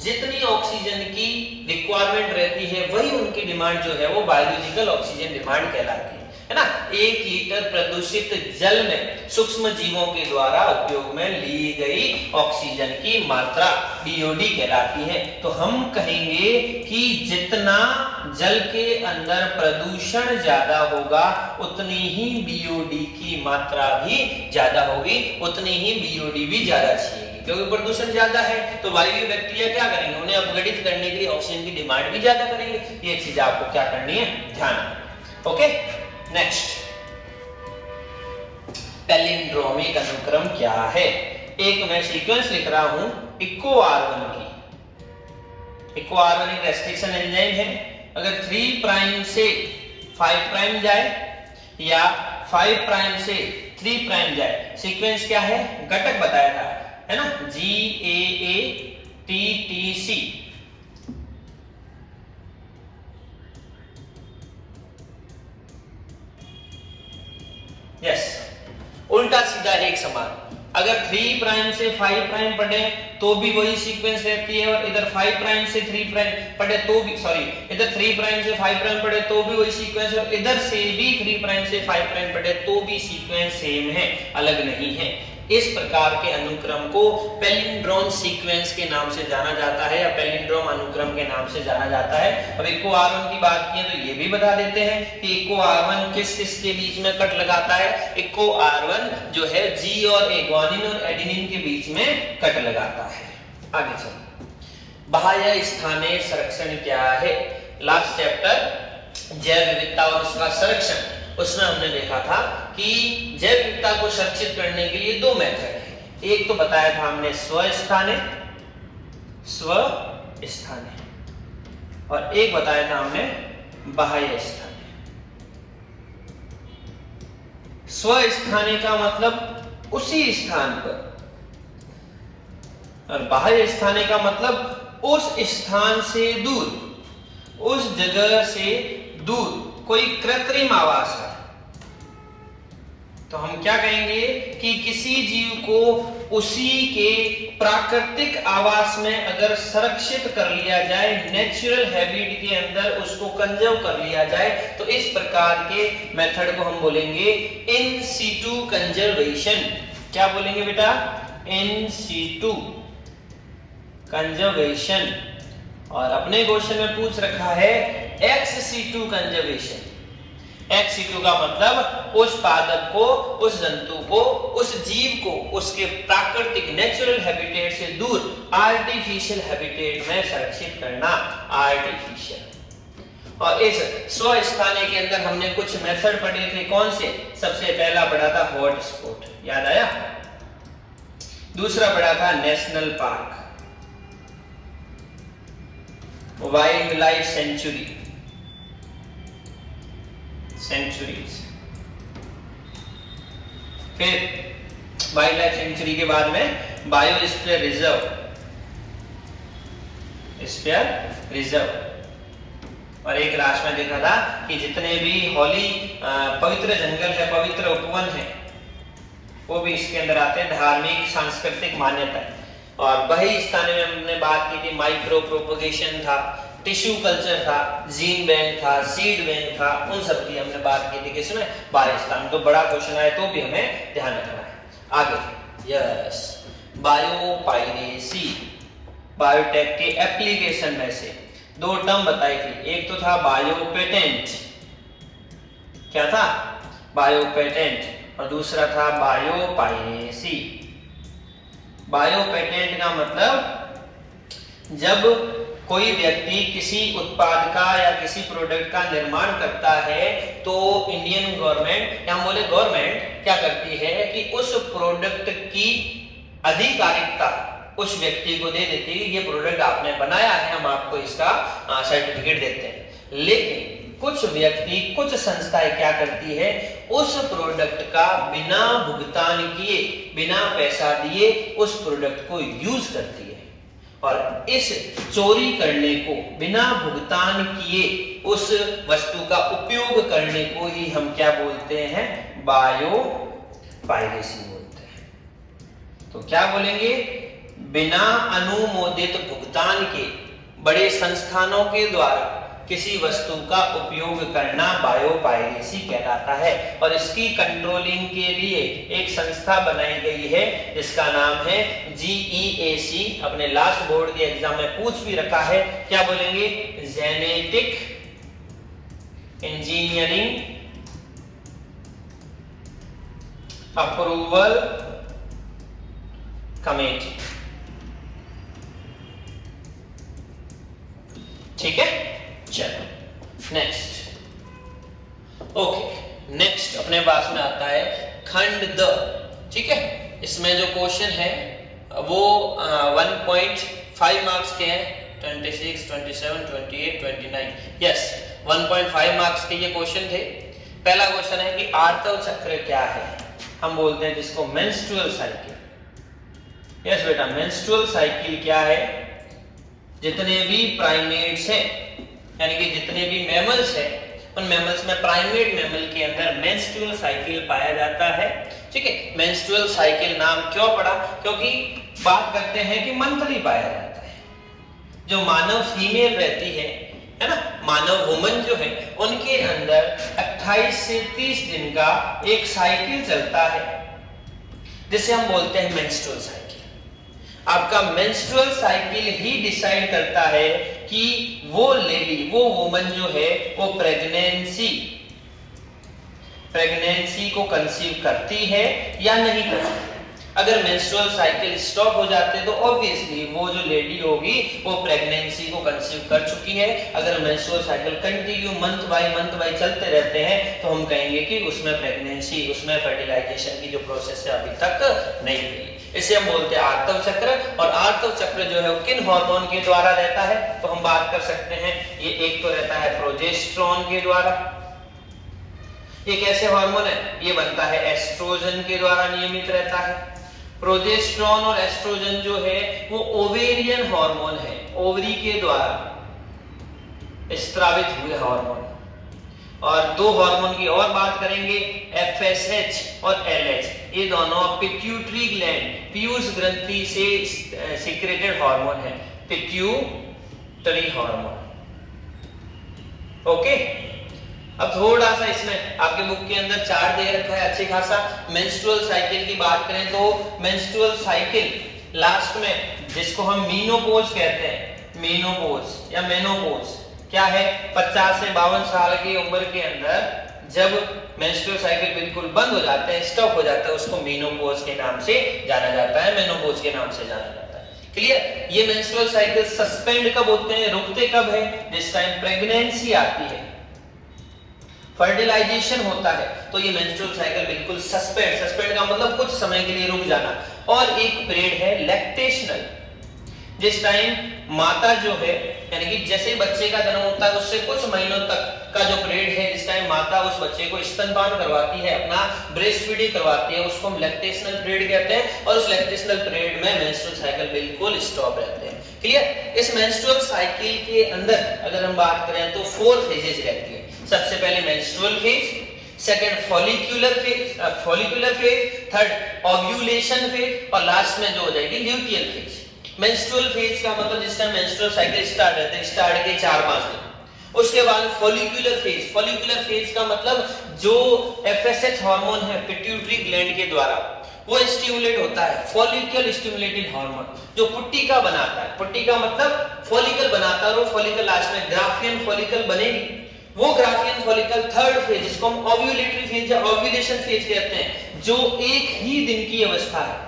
S1: जितनी ऑक्सीजन की रिक्वायरमेंट रहती है वही उनकी डिमांड जो है वो बायोलॉजिकल ऑक्सीजन डिमांड कहलाती है ना। 1 लीटर प्रदूषित जल में सूक्ष्म जीवों के द्वारा उपयोग में ली गई ऑक्सीजन की मात्रा बीओडी कहलाती है। तो हम कहेंगे कि जितना जल के अंदर प्रदूषण ज्यादा होगा उतनी ही बीओडी की मात्रा भी ज्यादा होगी, उतनी ही बीओडी भी ज्यादा चाहिए, क्योंकि प्रदूषण ज्यादा है तो वायवीय बैक्टीरिया क्या करेंगे? उन्हें अपघटित करने के लिए ऑक्सीजन की डिमांड भी ज्यादा करेंगे। ये चीज आपको क्या करनी है? ध्यान। ओके, नेक्स्ट, पैलिंड्रोमिक अनुक्रम क्या है? एक मैं सीक्वेंस लिख रहा हूं इको R1 की। इको R1 एक रेस्ट्रिक्शन एंजाइम है। अगर 3 प्राइम से 5 प्राइम जाए या 5 प्राइम से 3 प्राइम जाए, सीक्वेंस क्या है? घटक बताया था, है ना, GAATTC। यस, उल्टा सीधा एक समान। अगर 3 प्राइम से 5 प्राइम पढ़े तो भी वही सीक्वेंस रहती है, और इधर 5 प्राइम से 3 प्राइम पढ़े तो भी, सॉरी, इधर 3 प्राइम से 5 प्राइम पढ़े तो भी वही सीक्वेंस, और इधर से भी 3 प्राइम से 5 प्राइम पढ़े तो भी सीक्वेंस सेम है, अलग नहीं है। इस प्रकार के अनुक्रम को पैलिंड्रोम सीक्वेंस के नाम से जाना जाता है या पैलिंड्रोम अनुक्रम के नाम से जाना जाता है। अब इक्को R1 की बात की तो ये भी बता देते हैं कि इक्को R1 किस किस के बीच में कट लगाता है। इक्को R1 जो है G और A, ग्वानिन और एडेनिन के बीच में कट लगाता है। आगे चलो, बाह्य स्थानीय संरक्षण क्या है। लास्ट चैप्टर जैव विविधता और उसका संरक्षण, उसमें हमने देखा था कि जैव विविधता को संरक्षित करने के लिए दो मेथड है। एक तो बताया था हमने स्वस्थानीय और एक बताया था हमने बाह्य स्थानीय। स्वस्थानीय का मतलब उसी स्थान पर और बाह्य स्थानीय का मतलब उस स्थान से दूर, उस जगह से दूर कोई कृत्रिम आवास है तो हम क्या कहेंगे कि किसी जीव को उसी के प्राकृतिक आवास में अगर संरक्षित कर लिया जाए, नेचुरल हैबिट के अंदर उसको कंजर्व कर लिया जाए, तो इस प्रकार के मेथड को हम बोलेंगे इन सीटू कंजर्वेशन। क्या बोलेंगे बेटा? In situ conservation. और अपने क्वेश्चन में पूछ रखा है ex situ conservation. Ex situ का मतलब उस पादप को, उस जंतु को, उस जीव को उसके प्राकृतिक नेचुरल हैबिटेट से दूर आर्टिफिशियल हैबिटेट में संरक्षित करना, आर्टिफिशियल। और इस स्वस्थानीय के अंदर हमने कुछ मेथड पढ़े थे। कौन से? सबसे पहला पढ़ा था हॉट स्पॉट, याद आया? दूसरा पढ़ा था national park, wild life sanctuaries. फिर वाइल्ड लाइफ सेंचुरी के बाद में बायोस्फीयर रिजर्व। और एक लास्ट में देखा था कि जितने भी होली पवित्र जंगल है, पवित्र उपवन है, वो भी इसके अंदर आते हैं, धार्मिक सांस्कृतिक मान्यता। और वही स्थानीय में हमने बात की थी, माइक्रो प्रोपोगेशन था, टिश्यू कल्चर था, जीन बैंक था, सीड बैंक था, उन सब की हमने बात की थी किसमें? बाह्य स्थान। तो बड़ा क्वेश्चन आए तो भी हमें ध्यान रखना है। आगे यस, बायोपायरेसी, बायोटेक के एप्लीकेशन में से दो टर्म बताई थी। एक तो था बायोपेटेंट, क्या था? बायोपेटेंट। और दूसरा था बायोपायरेसी। बायोपेटेंट का मतलब जब कोई व्यक्ति किसी उत्पाद का या किसी प्रोडक्ट का निर्माण करता है तो इंडियन गवर्नमेंट या हम बोले गवर्नमेंट क्या करती है कि उस प्रोडक्ट की आधिकारिकता उस व्यक्ति को दे देती है कि ये प्रोडक्ट आपने बनाया है, हम आपको इसका सर्टिफिकेट देते हैं। लेकिन कुछ व्यक्ति, कुछ संस्थाएं क्या करती है, उस प्रोडक्ट का बिना भुगतान किए, बिना पैसा दिए उस प्रोडक्ट को यूज करती है। और इस चोरी करने को, बिना भुगतान किए उस वस्तु का उपयोग करने को ही हम क्या बोलते हैं? बायोपायरेसी बोलते हैं। तो क्या बोलेंगे? बिना अनुमोदित भुगतान के बड़े संस्थानों के द्वारा किसी वस्तु का उपयोग करना बायोपायरेसी कहलाता है। और इसकी कंट्रोलिंग के लिए एक संस्था बनाई गई है जिसका नाम है GEAC। अपने लास्ट बोर्ड के एग्जाम में पूछ भी रखा है, क्या बोलेंगे? Genetic engineering approval committee. ठीक है, चलो नेक्स्ट। ओके, नेक्स्ट अपने पास में आता है खंड द। ठीक है, इसमें जो क्वेश्चन है वो 1.5 मार्क्स के हैं, 26, 27, 28, 29। यस, 1.5 मार्क्स के ये क्वेश्चन थे। पहला क्वेश्चन है कि आर्तव चक्र क्या है? हम बोलते हैं जिसको मेंस्ट्रुअल साइकिल। यस बेटा, मेंस्ट्रुअल साइकिल क्या है? जितने भी प्राइमेट्स हैं, यानी कि जितने भी मैमल्स हैं, उन मैमल्स में प्राइमेट मैमल के अंदर मेंस्ट्रुअल साइकिल पाया जाता है। ठीक है, मेंस्ट्रुअल साइकिल नाम क्यों पड़ा? क्योंकि बात करते हैं कि मंथली पाया जाता है। जो मानव फीमेल रहती है ना, मानव वुमन जो है, उनके अंदर 28 से 30 दिन का एक साइकिल चलता है। जिसे हम बोलते हैं मेंस्ट्रुअल साइकिल। आपका मेंस्ट्रुअल साइकिल ही डिसाइड करता है कि वो लेडी, वो वुमन जो है वो प्रेगनेंसी को कंसीव करती है या नहीं करती। अगर मेंस्ट्रुअल साइकिल स्टॉप हो जाते तो ऑब्वियसली वो जो लेडी होगी वो प्रेगनेंसी को कंसीव कर चुकी है। अगर menstrual cycle continue month by चलते रहते हैं तो हम कहेंगे कि उसमें प्रेगनेंसी, उसमें फर्टिलाइजेशन की जो प्रोसेस है अभी तक नहीं हुई। इसे हम बोलते हैं आर्तव चक्र। और आर्तव चक्र जो है वो किन हार्मोन के द्वारा रहता है, तो हम बात कर सकते हैं, ये एक तो रहता है प्रोजेस्टेरोन के द्वारा। ये कैसे हार्मोन है, ये बनता है एस्ट्रोजन के द्वारा नियमित रहता है। प्रोजेस्टेरोन और एस्ट्रोजन जो है वो ओवेरियन हार्मोन है, ओवरी के द्वारा स्त्रावित हुए हार्मोन। और दो हार्मोन की और बात करेंगे, एफएसएच और एलएच। ये दोनों पिट्यूटरी ग्लैंड, पीयूष ग्रंथि से सीक्रेटेड हार्मोन है, पिट्यूटरी हार्मोन। ओके, अब थोड़ा सा इसमें आपके बुक के अंदर चार्ट दे रखा है अच्छी खासा। मेंस्ट्रुअल साइकिल की बात करें तो मेंस्ट्रुअल साइकिल लास्ट में जिसको हम मीनोपॉज कहते हैं, मीनोपॉज या मेनोपॉज क्या है, 50 से 52 साल की उम्र के अंदर जब मेंस्ट्रुअल साइकिल बिल्कुल बंद हो जाते हैं, स्टॉप हो जाता है, उसको मीनोपॉज के नाम से जाना जाता है, मेनोपॉज के नाम से जाना जाता है। क्लियर। ये मेंस्ट्रुअल साइकिल सस्पेंड कब होते हैं, रुकते कब है, जिस टाइम प्रेगनेंसी आती है, फर्टिलाइजेशन होता है, तो ये मेंस्ट्रुअल साइकिल बिल्कुल सस्पेंड का मतलब कुछ समय के लिए रुक जाना। और एक पीरियड है लैक्टेशनल, जिस टाइम माता जो है यानी कि जैसे बच्चे का जन्म होता है उससे कुछ महीनों तक का जो पीरियड है, जिस टाइम माता उस बच्चे को स्तनपान करवाती है, अपना ब्रेस्ट फीडिंग करवाती है, उसको हम लैक्टेशनल पीरियड कहते हैं। और उस लैक्टेशनल पीरियड में मेंस्ट्रुअल साइकिल बिल्कुल स्टॉप रहते हैं। क्लियर। इस मेंस्ट्रुअल साइकिल के अंदर अगर हम बात करें तो 4 फेजेस रहती है। सबसे पहले menstrual phase, second follicular phase, third ovulation phase और लास्ट में जो हो जाएगी ल्यूटियल फेज। मेंस्ट्रुअल फेज का मतलब जिस टाइम मेंस्ट्रुअल साइकिल स्टार्ट रहते हैं, स्टार्ट के 4-5 दिन। उसके बाद फॉलिक्यूलर फेज का मतलब जो एफएसएच हार्मोन है पिट्यूटरी ग्लैंड के द्वारा वो स्टिमुलेट होता है, फॉलिकल स्टिमुलेटिंग हार्मोन जो पुट्टिका बनाता है। पुट्टिका मतलब फॉलिकल बनाता है और वो फॉलिकल लास्ट में ग्राफियन फॉलिकल बनेगी। वो ग्राफियन फॉलिकल थर्ड फेज जिसको हम ओव्यूलेटरी फेज या ओव्यूलेशन फेज कहते हैं, जो एक ही दिन की अवस्था है,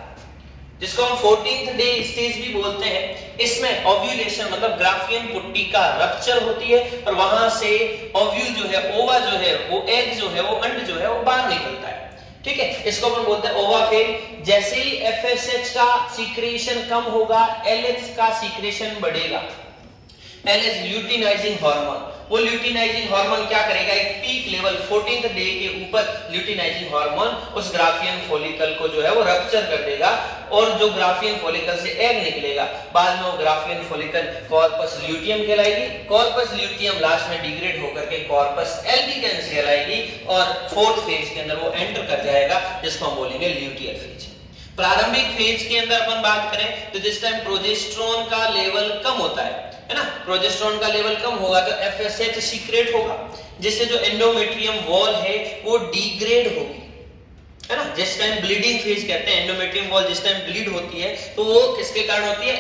S1: जिसको हम 14th डे स्टेज भी बोलते हैं। इसमें ओव्यूलेशन मतलब ग्राफियन पुट्टिका रप्चर होती है और वहां से ओव्यूल जो है, ओवा जो है, वो एग जो है, वो अंड जो है वो बाहर निकलता है। ठीक है, इसको अपन बोलते हैं ओवा फेज। जैसे ही एफएसएच का सीक्रेशन कम होगा, एलएच का सीक्रेशन बढ़ेगा। एलएच ल्यूटिनाइजिंग हार्मोन, वो ल्यूटिनाइजिंग हार्मोन क्या करेगा, एक पीक लेवल 14th डे के ऊपर ल्यूटिनाइजिंग हार्मोन उस ग्राफियन फॉलिकल को जो है वो रप्चर कर देगा और जो ग्राफियन फॉलिकल से एग निकलेगा, बाद में वो ग्राफियन फॉलिकल कॉर्पस ल्यूटियम कहलाएगी। कॉर्पस ल्यूटियम लास्ट में डिग्रेड होकर के कॉर्पस एल्बिकेंस कहलाएगी और 4th फेज के अंदर वो एंटर कर जाएगा, जिसको हम बोलेंगे ल्यूटियल फेज। प्रारंभिक फेज के अंदर अपन बात करें तो जिस टाइम प्रोजेस्टेरोन का लेवल कम होता है ना, प्रोजेस्टेरोन का लेवल कम होगा तो एफएसएच सीक्रेट होगा, जिससे जो एंडोमेट्रियम वॉल है वो डिग्रेड होगी, है ना। जिस टाइम ब्लीडिंग फेज कहते हैं, एंडोमेट्रियम वॉल जिस टाइम ब्लीड होती है तो वो किसके कारण होती है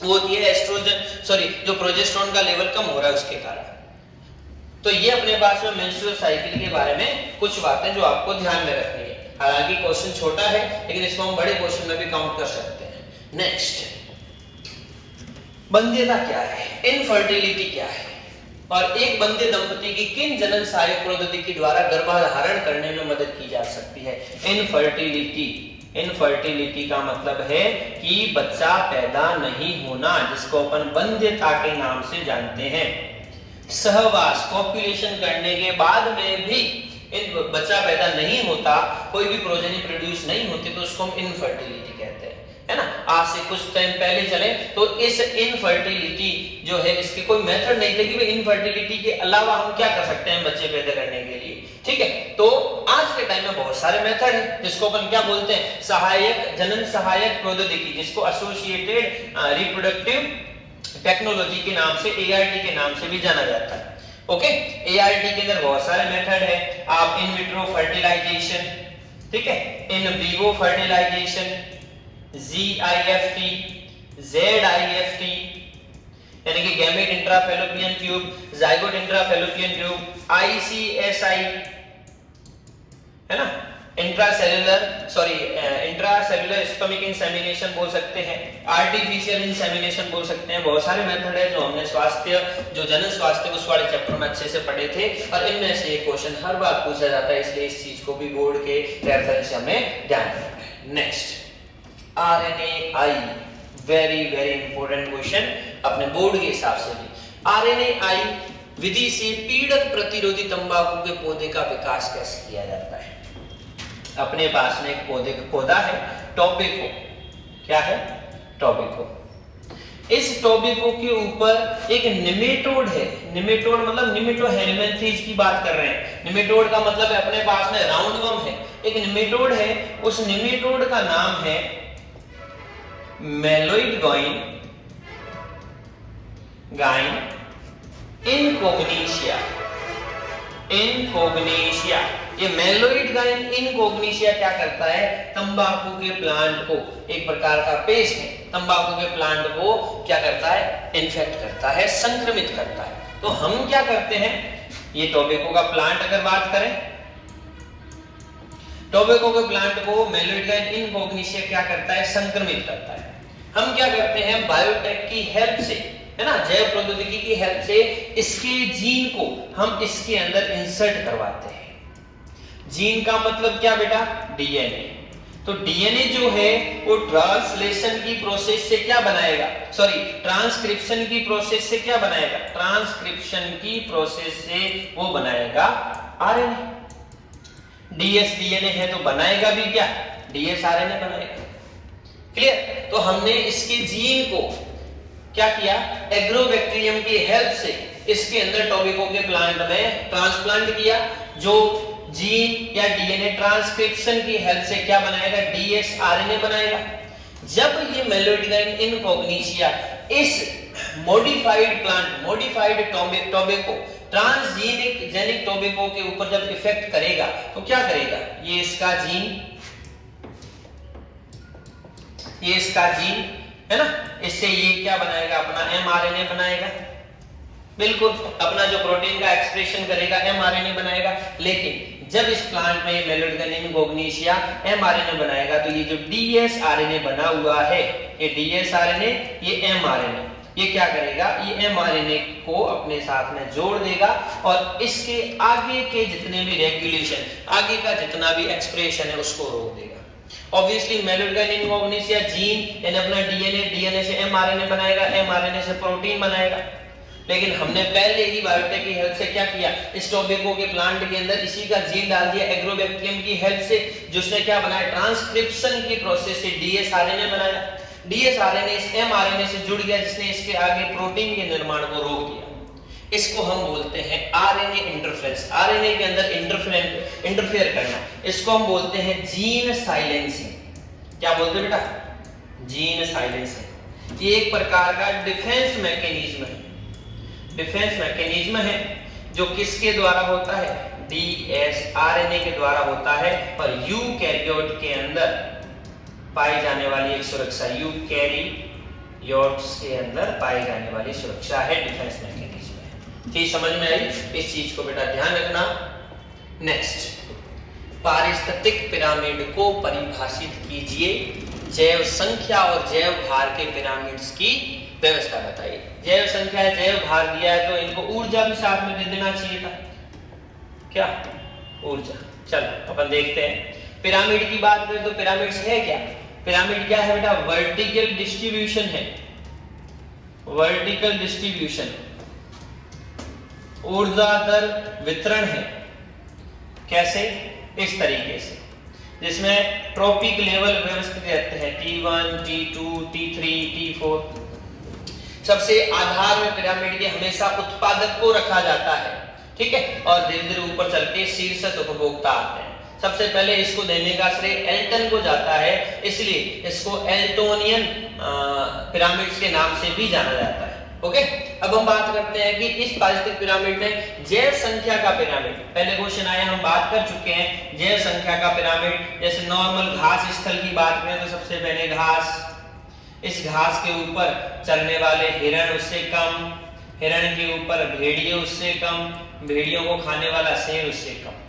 S1: वो होती है जो प्रोजेस्टेरोन का लेवल कम हो रहा है उसके कारण। तो ये अपने पास में मेंस्ट्रुअल साइकिल के बारे में कुछ बातें जो आपको ध्यान में रखनी है। हालांकि क्वेश्चन छोटा है लेकिन इसको हम बड़े क्वेश्चन में भी काउंट कर सकते हैं। नेक्स्ट, बंध्यता क्या है, इनफर्टिलिटी क्या है और एक बंध्य दंपति की किन जनन सहायक प्रौद्योगिकी द्वारा गर्भधारण करने में मदद की जा सकती है। इनफर्टिलिटी का मतलब है कि बच्चा पैदा नहीं होना, जिसको अपन बंध्यता के नाम से जानते हैं। सहवास कॉपुलेशन करने के बाद में भी बच्चा पैदा नहीं होता, कोई भी प्रोजेनी प्रोड्यूस नहीं होती, तो उसको हम इनफर्टिलिटी कहते हैं, है ना। आज से कुछ टाइम पहले चले तो इस इनफर्टिलिटी जो है इसके कोई मेथड नहीं थे कि भाई इनफर्टिलिटी के अलावा हम क्या कर सकते हैं बच्चे पैदा करने के लिए। ठीक है, तो आज के टाइम में बहुत सारे मेथड हैं जिसको अपन क्या बोलते हैं, सहायक जनन सहायक प्रौद्योगिकी, जिसको एसोसिएटेड रिप्रोडक्टिव टेक्नोलॉजी के नाम से, एआरटी के नाम से भी जाना जाता है। ओके, एआरटी के अंदर बहुत सारे मेथड है। आप इन विट्रो फर्टिलाइजेशन, ठीक है, in vivo fertilization, GIFT, ZIFT यानी कि gamete intrafallopian tube, zygote intrafallopian tube, ICSI है ना, इंट्रासेल्युलर स्पर्मिक इंसेमिनेशन बोल सकते हैं, आर्टिफिशियल इंसेमिनेशन बोल सकते हैं। बहुत सारे मेथड है जो हमने जो जन स्वास्थ्य उस वाले चैप्टर में अच्छे से पढ़े थे, और इनमें से एक क्वेश्चन हर बार पूछा जाता है, इसलिए इस चीज को भी बोर्ड के रेफरेंस से हमें ध्यान रखना है। Next, RNAi, very very important question अपने बोर्ड के हिसाब से भी। RNAi विधि से पीड़क प्रतिरोधी तंबाकू के पौधे का विकास कैसे किया जाता है? अपने पास में एक पौधा है टोबैको, क्या है? टोबैको। इस टोबैको के ऊपर एक निमेटोड है, निमेटोड मतलब निमेटोहेलमिन्थेस की बात कर रहे हैं। निमेटोड का मतलब है अपने पास में राउंडवर्म है, एक निमेटोड है, उस निमेटोड का नाम है मेलोइड गाइन इनकोग्निशिया। ये मेलोइड गाइन इनकोग्निशिया क्या करता है? तंबाकू के प्लांट को, एक प्रकार का पेस्ट है, तंबाकू के प्लांट को क्या करता है? इन्फेक्ट करता है, संक्रमित करता है। तो हम क्या करते हैं, ये टोबैको का प्लांट अगर बात करें, टोबैको के प्लांट को मेलोइड गाइन इनकोग्निशिया क्या करता है? संक्रमित करता है। हम क्या करते हैं? बायोटेक की हेल्प से, है ना, जैव प्रौद्योगिकी की हेल्प से इसके जीन को हम इसके अंदर इंसर्ट करवाते हैं। जीन का मतलब क्या बेटा? डीएनए। तो डीएनए जो है वो ट्रांसलेशन की प्रोसेस से क्या बनाएगा? ट्रांसक्रिप्शन की प्रोसेस से क्या बनाएगा? ट्रांसक्रिप्शन की प्रोसेस से वो बनाएगा आरएनए। डीएस डीएनए है तो बनाएगा भी क्या? डीएस आरएनए बनाएगा। क्लियर? तो हमने इसके जीन को क्या किया? एग्रोबैक्टीरियम की हेल्प से इसके अंदर टोबैको के प्लांट में ट्रांसप्लांट किया। जो जीन या डीएनए ट्रांसक्रिप्शन की हेल्प से क्या बनाएगा? डीएस आरएनए बनाएगा। जब ये मेलोइड गाइन इनकोग्निशिया इस modified plant, modified tobacco, transgenic tobacco के ऊपर जब इफेक्ट करेगा तो क्या करेगा? ये इसका जीन है ना, इससे ये क्या बनाएगा? अपना एमआरएनए बनाएगा। बिल्कुल, अपना जो प्रोटीन का एक्सप्रेशन करेगा एमआरएनए बनाएगा। लेकिन जब इस प्लांट में मेलोइड गाइन इनकोग्निशिया एमआरएनए बनाएगा तो ये जो डीएस आरएनए बना हुआ है, ये डीएस आरएनए, ये एमआरएनए, ये क्या करेगा? ये एमआरएनए को अपने साथ में जोड़ देगा और इसके आगे के जितने भी रेगुलेशन, आगे का जितना भी एक्सप्रेशन है उसको रोक देगा। ऑब्वियसली मेलोइड गाइन इनकोग्निशिया जीन यानी अपना डीएनए, डीएनए से एमआरएनए बनाएगा, एमआरएनए से प्रोटीन बनाएगा। लेकिन हमने पहले ही बायोटेक की हेल्प से क्या किया? इस टोबैको के प्लांट के अंदर इसी का जीन डाल दिया एग्रोबैक्टीरियम की हेल्प से, जिसने क्या बनाया? ट्रांसक्रिप्शन की प्रोसेस से डीएस आरएनए बनाया। डीएस आरएनए इस एमआरएनए से जुड़ गया, जिसने इसके आगे प्रोटीन के निर्माण को रोक दिया। इसको हम बोलते हैं आरएनए इंटरफेरेंस। आरएनए के अंदर इंटरफेयर करना, इसको हम बोलते हैं जीन साइलेंसिंग। क्या बोलते हैं बेटा? Gene silencing. ये एक प्रकार का डिफेंस मैकेनिज्म है जो किसके द्वारा होता है? डीएस आरएनए के द्वारा होता है। और यूकैरियोट के अंदर पाई जाने वाली एक सुरक्षा, यूकैरियोट्स के अंदर पाई जाने वाली सुरक्षा है, डिफेंस मैकेनिज्म। ठीक समझ में आई? इस चीज को बेटा ध्यान रखना। नेक्स्ट, पारिस्थितिक पिरामिड को परिभाषित कीजिए। जैव संख्या और जैव भार के पिरामिड्स की व्यवस्था बताइए। जैव संख्या, जैव भार दिया है तो इनको ऊर्जा भी साथ में दे देना चाहिए था। क्या? ऊर्जा। चलो अपन देखते हैं। पिरामिड की बात करें तो पिरामिड्स है क्या? पिरामिड क्या है बेटा? वर्टिकल डिस्ट्रीब्यूशन है। वर्टिकल डिस्ट्रीब्यूशन, ऊर्ध्वाधर वितरण है। कैसे? इस तरीके से, जिसमें ट्रॉपिक लेवल व्यवस्थित रहते हैं, T1, T2, T3, T4। सबसे आधार में पिरामिड के हमेशा उत्पादक को रखा जाता है, ठीक है, और धीरे धीरे ऊपर चल के शीर्षस्थ उपभोक्ता आते हैं। सबसे पहले इसको देने का श्रेय एल्टन को जाता है, इसलिए इसको एल्टोनियन पिरामिड्स के नाम से भी जाना जाता है। ओके, अब हम बात करते हैं कि इस पारिस्थितिक पिरामिड में जैव संख्या का पिरामिड, पहले क्वेश्चन आया हम बात कर चुके हैं जैव संख्या का पिरामिड। जैसे नॉर्मल घास स्थल की बात करें तो सबसे पहले घास, इस घास के ऊपर चलने वाले हिरण उससे कम, हिरण के ऊपर भेड़िए उससे कम, भेड़ियों को खाने वाला शेर उससे कम,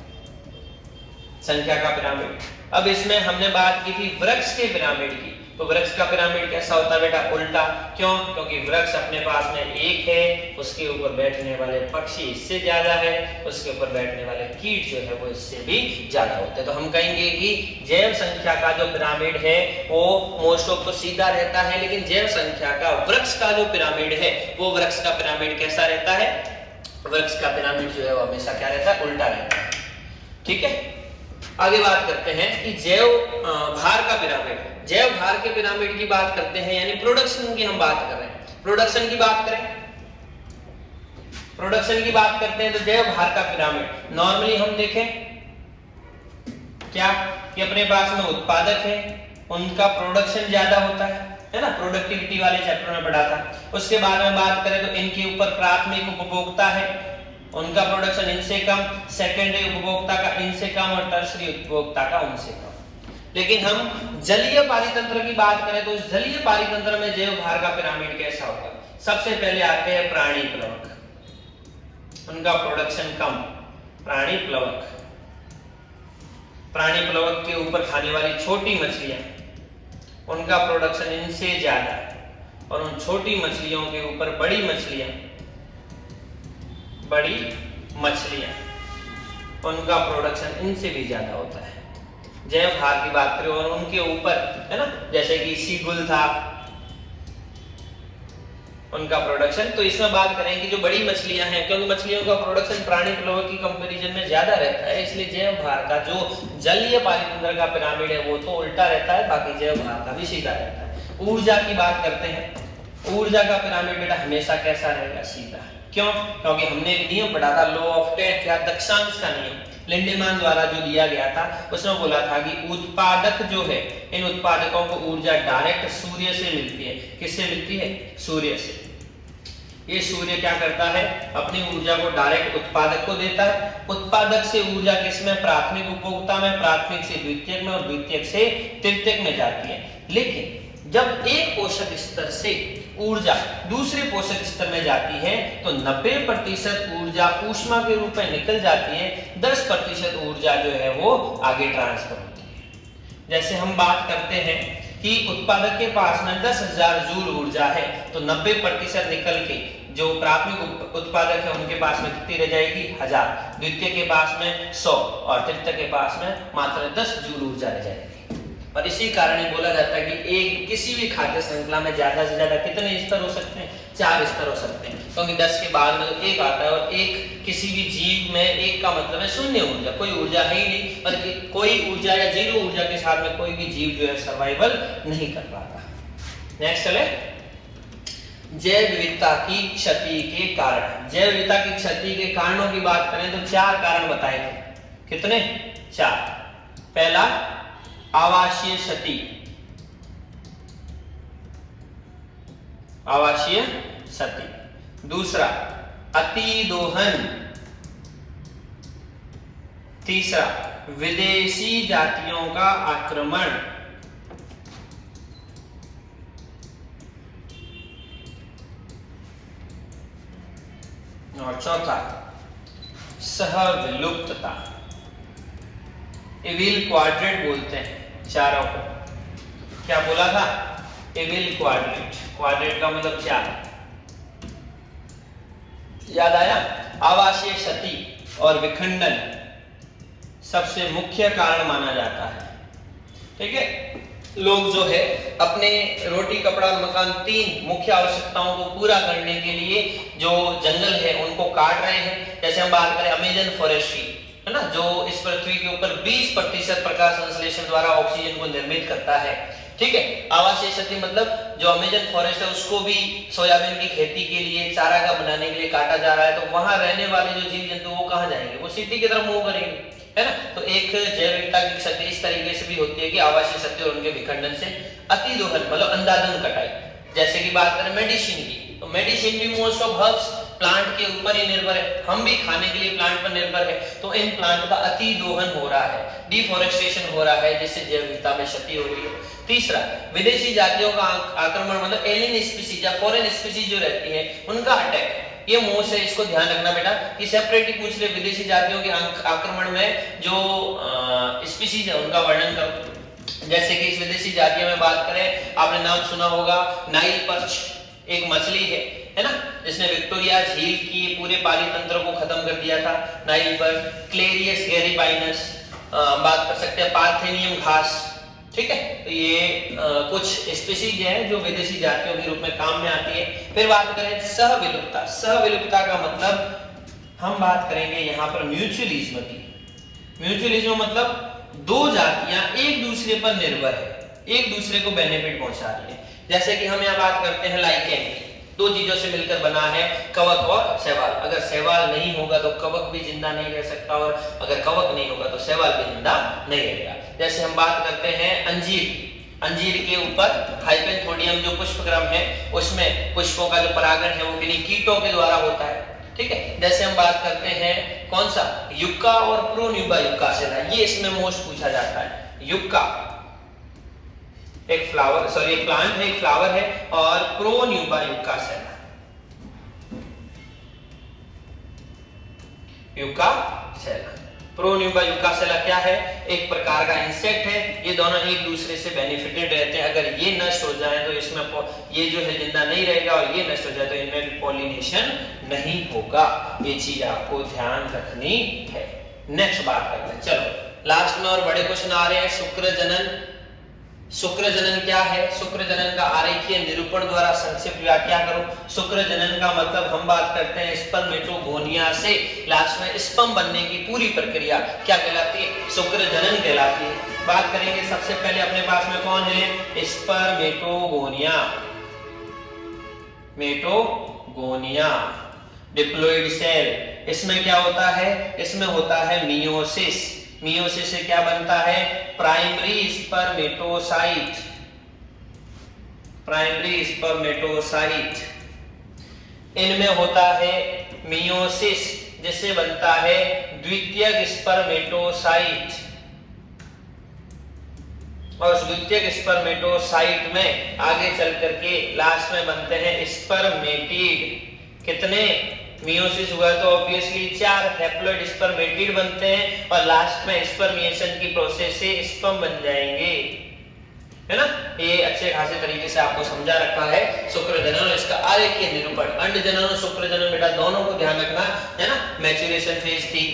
S1: संख्या का पिरामिड। अब इसमें हमने बात की थी वृक्ष के पिरामिड की, तो वृक्ष का पिरामिड कैसा होता है बेटा? उल्टा। क्यों? क्योंकि वृक्ष अपने पास में एक है, उसके ऊपर बैठने वाले पक्षी इससे ज्यादा है, उसके ऊपर बैठने वाले कीट जो है वो इससे भी ज्यादा होते हैं। तो हम कहेंगे कि जैव संख्या का जो पिरामिड है वो मोस्ट ऑफ तो सीधा रहता है, लेकिन जैव संख्या का वृक्ष का जो पिरामिड है वो वृक्ष का पिरामिड कैसा रहता है? वृक्ष का पिरामिड जो है वो हमेशा क्या रहता है? उल्टा रहता है। ठीक है, आगे बात करते हैं कि जैव भार का पिरामिड। जैव भार के पिरामिड की बात करते हैं, यानी प्रोडक्शन की हम बात कर रहे हैं। प्रोडक्शन की बात करें, प्रोडक्शन की बात करते हैं तो जैव भार का पिरामिड नॉर्मली हम देखें क्या कि अपने पास में उत्पादक है, उनका प्रोडक्शन ज्यादा होता है ना, प्रोडक्टिविटी वाले चैप्टर में पढ़ा था। उसके बाद में बात करें तो इनके ऊपर प्राथमिक उपभोक्ता है, उनका प्रोडक्शन इनसे कम, सेकेंडरी उपभोक्ता का इनसे कम और टर्सरी उपभोक्ता का उनसे कम। लेकिन हम जलीय पारितंत्र की बात करें तो जलीय पारितंत्र में जैव भार का पिरामिड कैसा होगा? सबसे पहले आते हैं प्राणी प्लवक, उनका प्रोडक्शन कम, प्राणी प्लवक। प्राणी प्लवक के ऊपर खाने वाली छोटी मछलियां, उनका प्रोडक्शन इनसे ज्यादा, और उन छोटी मछलियों के ऊपर बड़ी मछलियां, बड़ी मछलियां, उनका प्रोडक्शन इनसे भी ज्यादा होता है। जैव भार की बात करें और उनके ऊपर है ना, जैसे कि सीगुल था, उनका प्रोडक्शन, तो इसमें बात करें कि जो बड़ी मछलियां हैं, क्योंकि मछलियों का प्रोडक्शन प्राणी प्लवक की कंपैरिजन में ज्यादा रहता है, इसलिए जैव भार का जो जलीय पारितंत्र का पिरामिड है वो तो उल्टा रहता है, बाकी जैव भार का भी सीधा रहता है। ऊर्जा की बात करते हैं, ऊर्जा का पिरामिड बेटा हमेशा कैसा रहेगा? सीधा। क्यों? क्योंकि हमने एक नियम पढ़ा था, लॉ ऑफ टेंथ या दक्षांश का नियम, लिंडेमान द्वारा जो दिया गया था, उसमें बोला था कि उत्पादक जो है, इन उत्पादकों को ऊर्जा डायरेक्ट सूर्य से मिलती है। किससे मिलती है? सूर्य से। ये सूर्य क्या करता है? अपनी ऊर्जा को डायरेक्ट उत्पादक को देता है, उत्पादक से ऊर्जा किसमें? प्राथमिक उपभोक्ता में, प्राथमिक से द्वितीयक में और द्वितीयक से तृतीयक में जाती है। लेकिन जब एक पोषक स्तर से ऊर्जा दूसरे पोषक स्तर में जाती है तो 90% ऊर्जा ऊष्मा के रूप में निकल जाती है, 10% ऊर्जा जो है वो आगे ट्रांसफर होती है। जैसे हम बात करते हैं कि उत्पादक के पास में 10,000 जूल ऊर्जा है, तो 90% निकल के जो प्राथमिक उत्पादक है उनके पास में कितनी रह जाएगी? 1000, द्वितीय के पास में 100 और तृतीय के पास में मात्र 10 जूल ऊर्जा रह जाएगी। और इसी कारण ही बोला जाता है कि एक किसी भी खाद्य श्रृंखला में ज्यादा से ज्यादा कितने स्तर हो सकते हैं? 4 स्तर हो सकते हैं, क्योंकि 10 के बाद में तो 1 आता है, और एक किसी भी जीव में 1 का मतलब है शून्य ऊर्जा, कोई ऊर्जा है ही नहीं, और कोई ऊर्जा या जीरो ऊर्जा के साथ में कोई भी जीव जो है सर्वाइवल नहीं कर पाता। नेक्स्ट चले, जैव विविधता की क्षति के कारण। जैव विविधता की क्षति के कारणों की बात करें तो 4 कारण बताए थे। कितने? 4। पहला आवासीय क्षति, आवासीय क्षति। दूसरा अतिदोहन। तीसरा विदेशी जातियों का आक्रमण। और चौथा सहविलुप्तता। एविल क्वाड्रेट बोलते हैं चारों को। क्या बोला था? Evil quadrat. क्वाड्रेट का मतलब 4। याद आया? आवासीय क्षति और विखंडन सबसे मुख्य कारण माना जाता है। ठीक है, लोग जो है अपने रोटी कपड़ा और मकान 3 मुख्य आवश्यकताओं को पूरा करने के लिए जो जंगल है उनको काट रहे हैं। जैसे हम बात करें अमेजन फॉरेस्ट्री है ना, जो इस पृथ्वी के ऊपर 20% प्रकाश संश्लेषण द्वारा ऑक्सीजन को निर्मित करता है। ठीक है, आवासीय क्षति मतलब जो अमेजन फॉरेस्ट है उसको भी सोयाबीन की खेती के लिए, चारागाह बनाने के लिए काटा जा रहा है, तो वहां रहने वाले जो जीव जंतु वो कहां जाएंगे? वो सिटी की तरफ मूव करेंगे, है ना। तो एक जैव विविधता की क्षति इस तरीके से भी होती है कि आवासीय क्षति और उनके विखंडन से। अतिदोहन मतलब अंधाधुंध कटाई, जैसे कि बात करें मेडिसिन की, तो मेडिसिन भी मोस्ट ऑफ हर्ब्स प्लांट के ऊपर ही निर्भर है, हम भी खाने के लिए प्लांट पर निर्भर है। तो इन प्लांट का अति दोहन हो रहा है, डिफोरेस्टेशन हो रहा है, जिससे जैव विविधता में क्षति हो रही है। तीसरा, विदेशी जातियों का आक्रमण, मतलब एलियन स्पीसीज या फॉरेन स्पीसीज जो रहती है उनका अटैक, ये मोस्ट है, इसको ध्यान रखना बेटा कि सेपरेटली पूछ ले, विदेशी जातियों के आक्रमण में जो स्पीसीज है उनका वर्णन करो। जैसे कि इस विदेशी जातियों में बात करें, आपने नाम सुना होगा नाइल पर्च, एक मछली है ना, जिसने विक्टोरिया झील की पूरे पाली तंत्र को खत्म कर दिया था, नाइल पर्च। क्लेरियस गैरीबाइनस, बात कर सकते हैं पार्थेनियम घास, ठीक है। तो ये कुछ स्पीसीज हैं जो विदेशी जातियों के रूप में काम में आती है। फिर बात करें सहविलुप्तता, सहविलुप्तता का मतलब हम बात करेंगे यहाँ पर म्यूचुअलिज्म की। म्यूचुअलिज्म मतलब दो जातियां एक दूसरे पर निर्भर है, एक दूसरे को बेनिफिट पहुंचा रही है। जैसे कि हम यहाँ बात करते हैं लाइकेन की, दो चीजों से मिलकर बना है, कवक और शैवाल। अगर शैवाल नहीं होगा तो कवक भी जिंदा नहीं रह सकता, और अगर कवक नहीं होगा तो शैवाल भी जिंदा नहीं रहेगा। जैसे हम बात करते हैं अंजीर की, अंजीर के ऊपर हाइपेंथोडियम जो पुष्पक्रम है, उसमें पुष्पों का जो परागण है वो किन्हीं कीटों के द्वारा होता है, ठीक है। जैसे हम बात करते हैं कौन सा, युक्का और प्रोन्यूबा युक्कासेला, ये इसमें मोस्ट पूछा जाता है। युक्का एक फ्लावर, सॉरी एक प्लांट है, एक फ्लावर है, और प्रोन्यूबा युक्कासेला, युक्कासेला। प्रोन्यूबा युक्कासेला क्या है, एक प्रकार का इंसेक्ट है, ये दोनों एक दूसरे से बेनिफिटेड रहते हैं। अगर ये नष्ट हो जाए तो इसमें ये जो है जिंदा नहीं रहेगा, और ये नष्ट हो जाए तो इनमें भी पॉलिनेशन नहीं होगा। ये चीज आपको ध्यान रखनी है। नेक्स्ट बात करते हैं, चलो लास्ट में और बड़े क्वेश्चन आ रहे हैं। शुक्र जनन, शुक्र जनन क्या है, शुक्र जनन का आरेखीय निरूपण द्वारा संक्षिप्त व्याख्या करो। शुक्र जनन का मतलब हम बात करते हैं स्पर्मेटोगोनिया से लास्ट में स्पर्म बनने की पूरी प्रक्रिया क्या कहलाती है, शुक्र जनन कहलाती है। बात करेंगे सबसे पहले अपने पास में कौन है, स्पर्मेटोगोनिया, मेटोगोनिया, डिप्लॉइड सेल। इसमें क्या होता है, इसमें होता है मियोसिस, मियोसिस से क्या बनता है, प्राइमरी स्पर्मेटोसाइट, प्राइमरी स्पर्मेटोसाइट। इनमें होता है मियोसिस, जिससे बनता है द्वितीयक स्पर्मेटोसाइट, और द्वितीयक स्पर्मेटोसाइट में आगे चल करके लास्ट में बनते हैं स्पर्मेटिड। कितने, मियोसिस हुआ तो ऑब्वियसली 4 हैप्लॉइड स्पर्मेटिड बनते हैं, और लास्ट में स्पर्मिएशन की प्रोसेस से स्पर्म बन जाएंगे, है ना। ये अच्छे खासे तरीके से आपको समझा रखा है शुक्र जनन और इसका आरेखीय निरूपण। अंड जनन और शुक्र जनन बेटा दोनों को ध्यान रखना है ना। मैच्योरेशन फेज थी,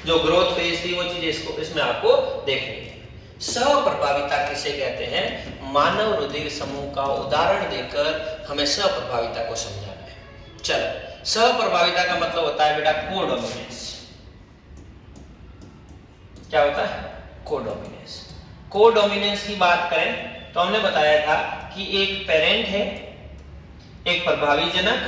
S1: जो ग्रोथ फेज थी, वो चीज इसको इसमें आपको देखनी है। सप्रभाविता किसे कहते हैं, मानव रुधिर समूह का उदाहरण देकर हमें सप्रभाविता को समझाना है। चलो, सप्रभाविता का मतलब होता है बेटा कोडोमिनेंस। क्या होता है, कोडोमिनेंस। कोडोमिनेंस की बात करें तो हमने बताया था कि एक पेरेंट है, एक प्रभावी जनक,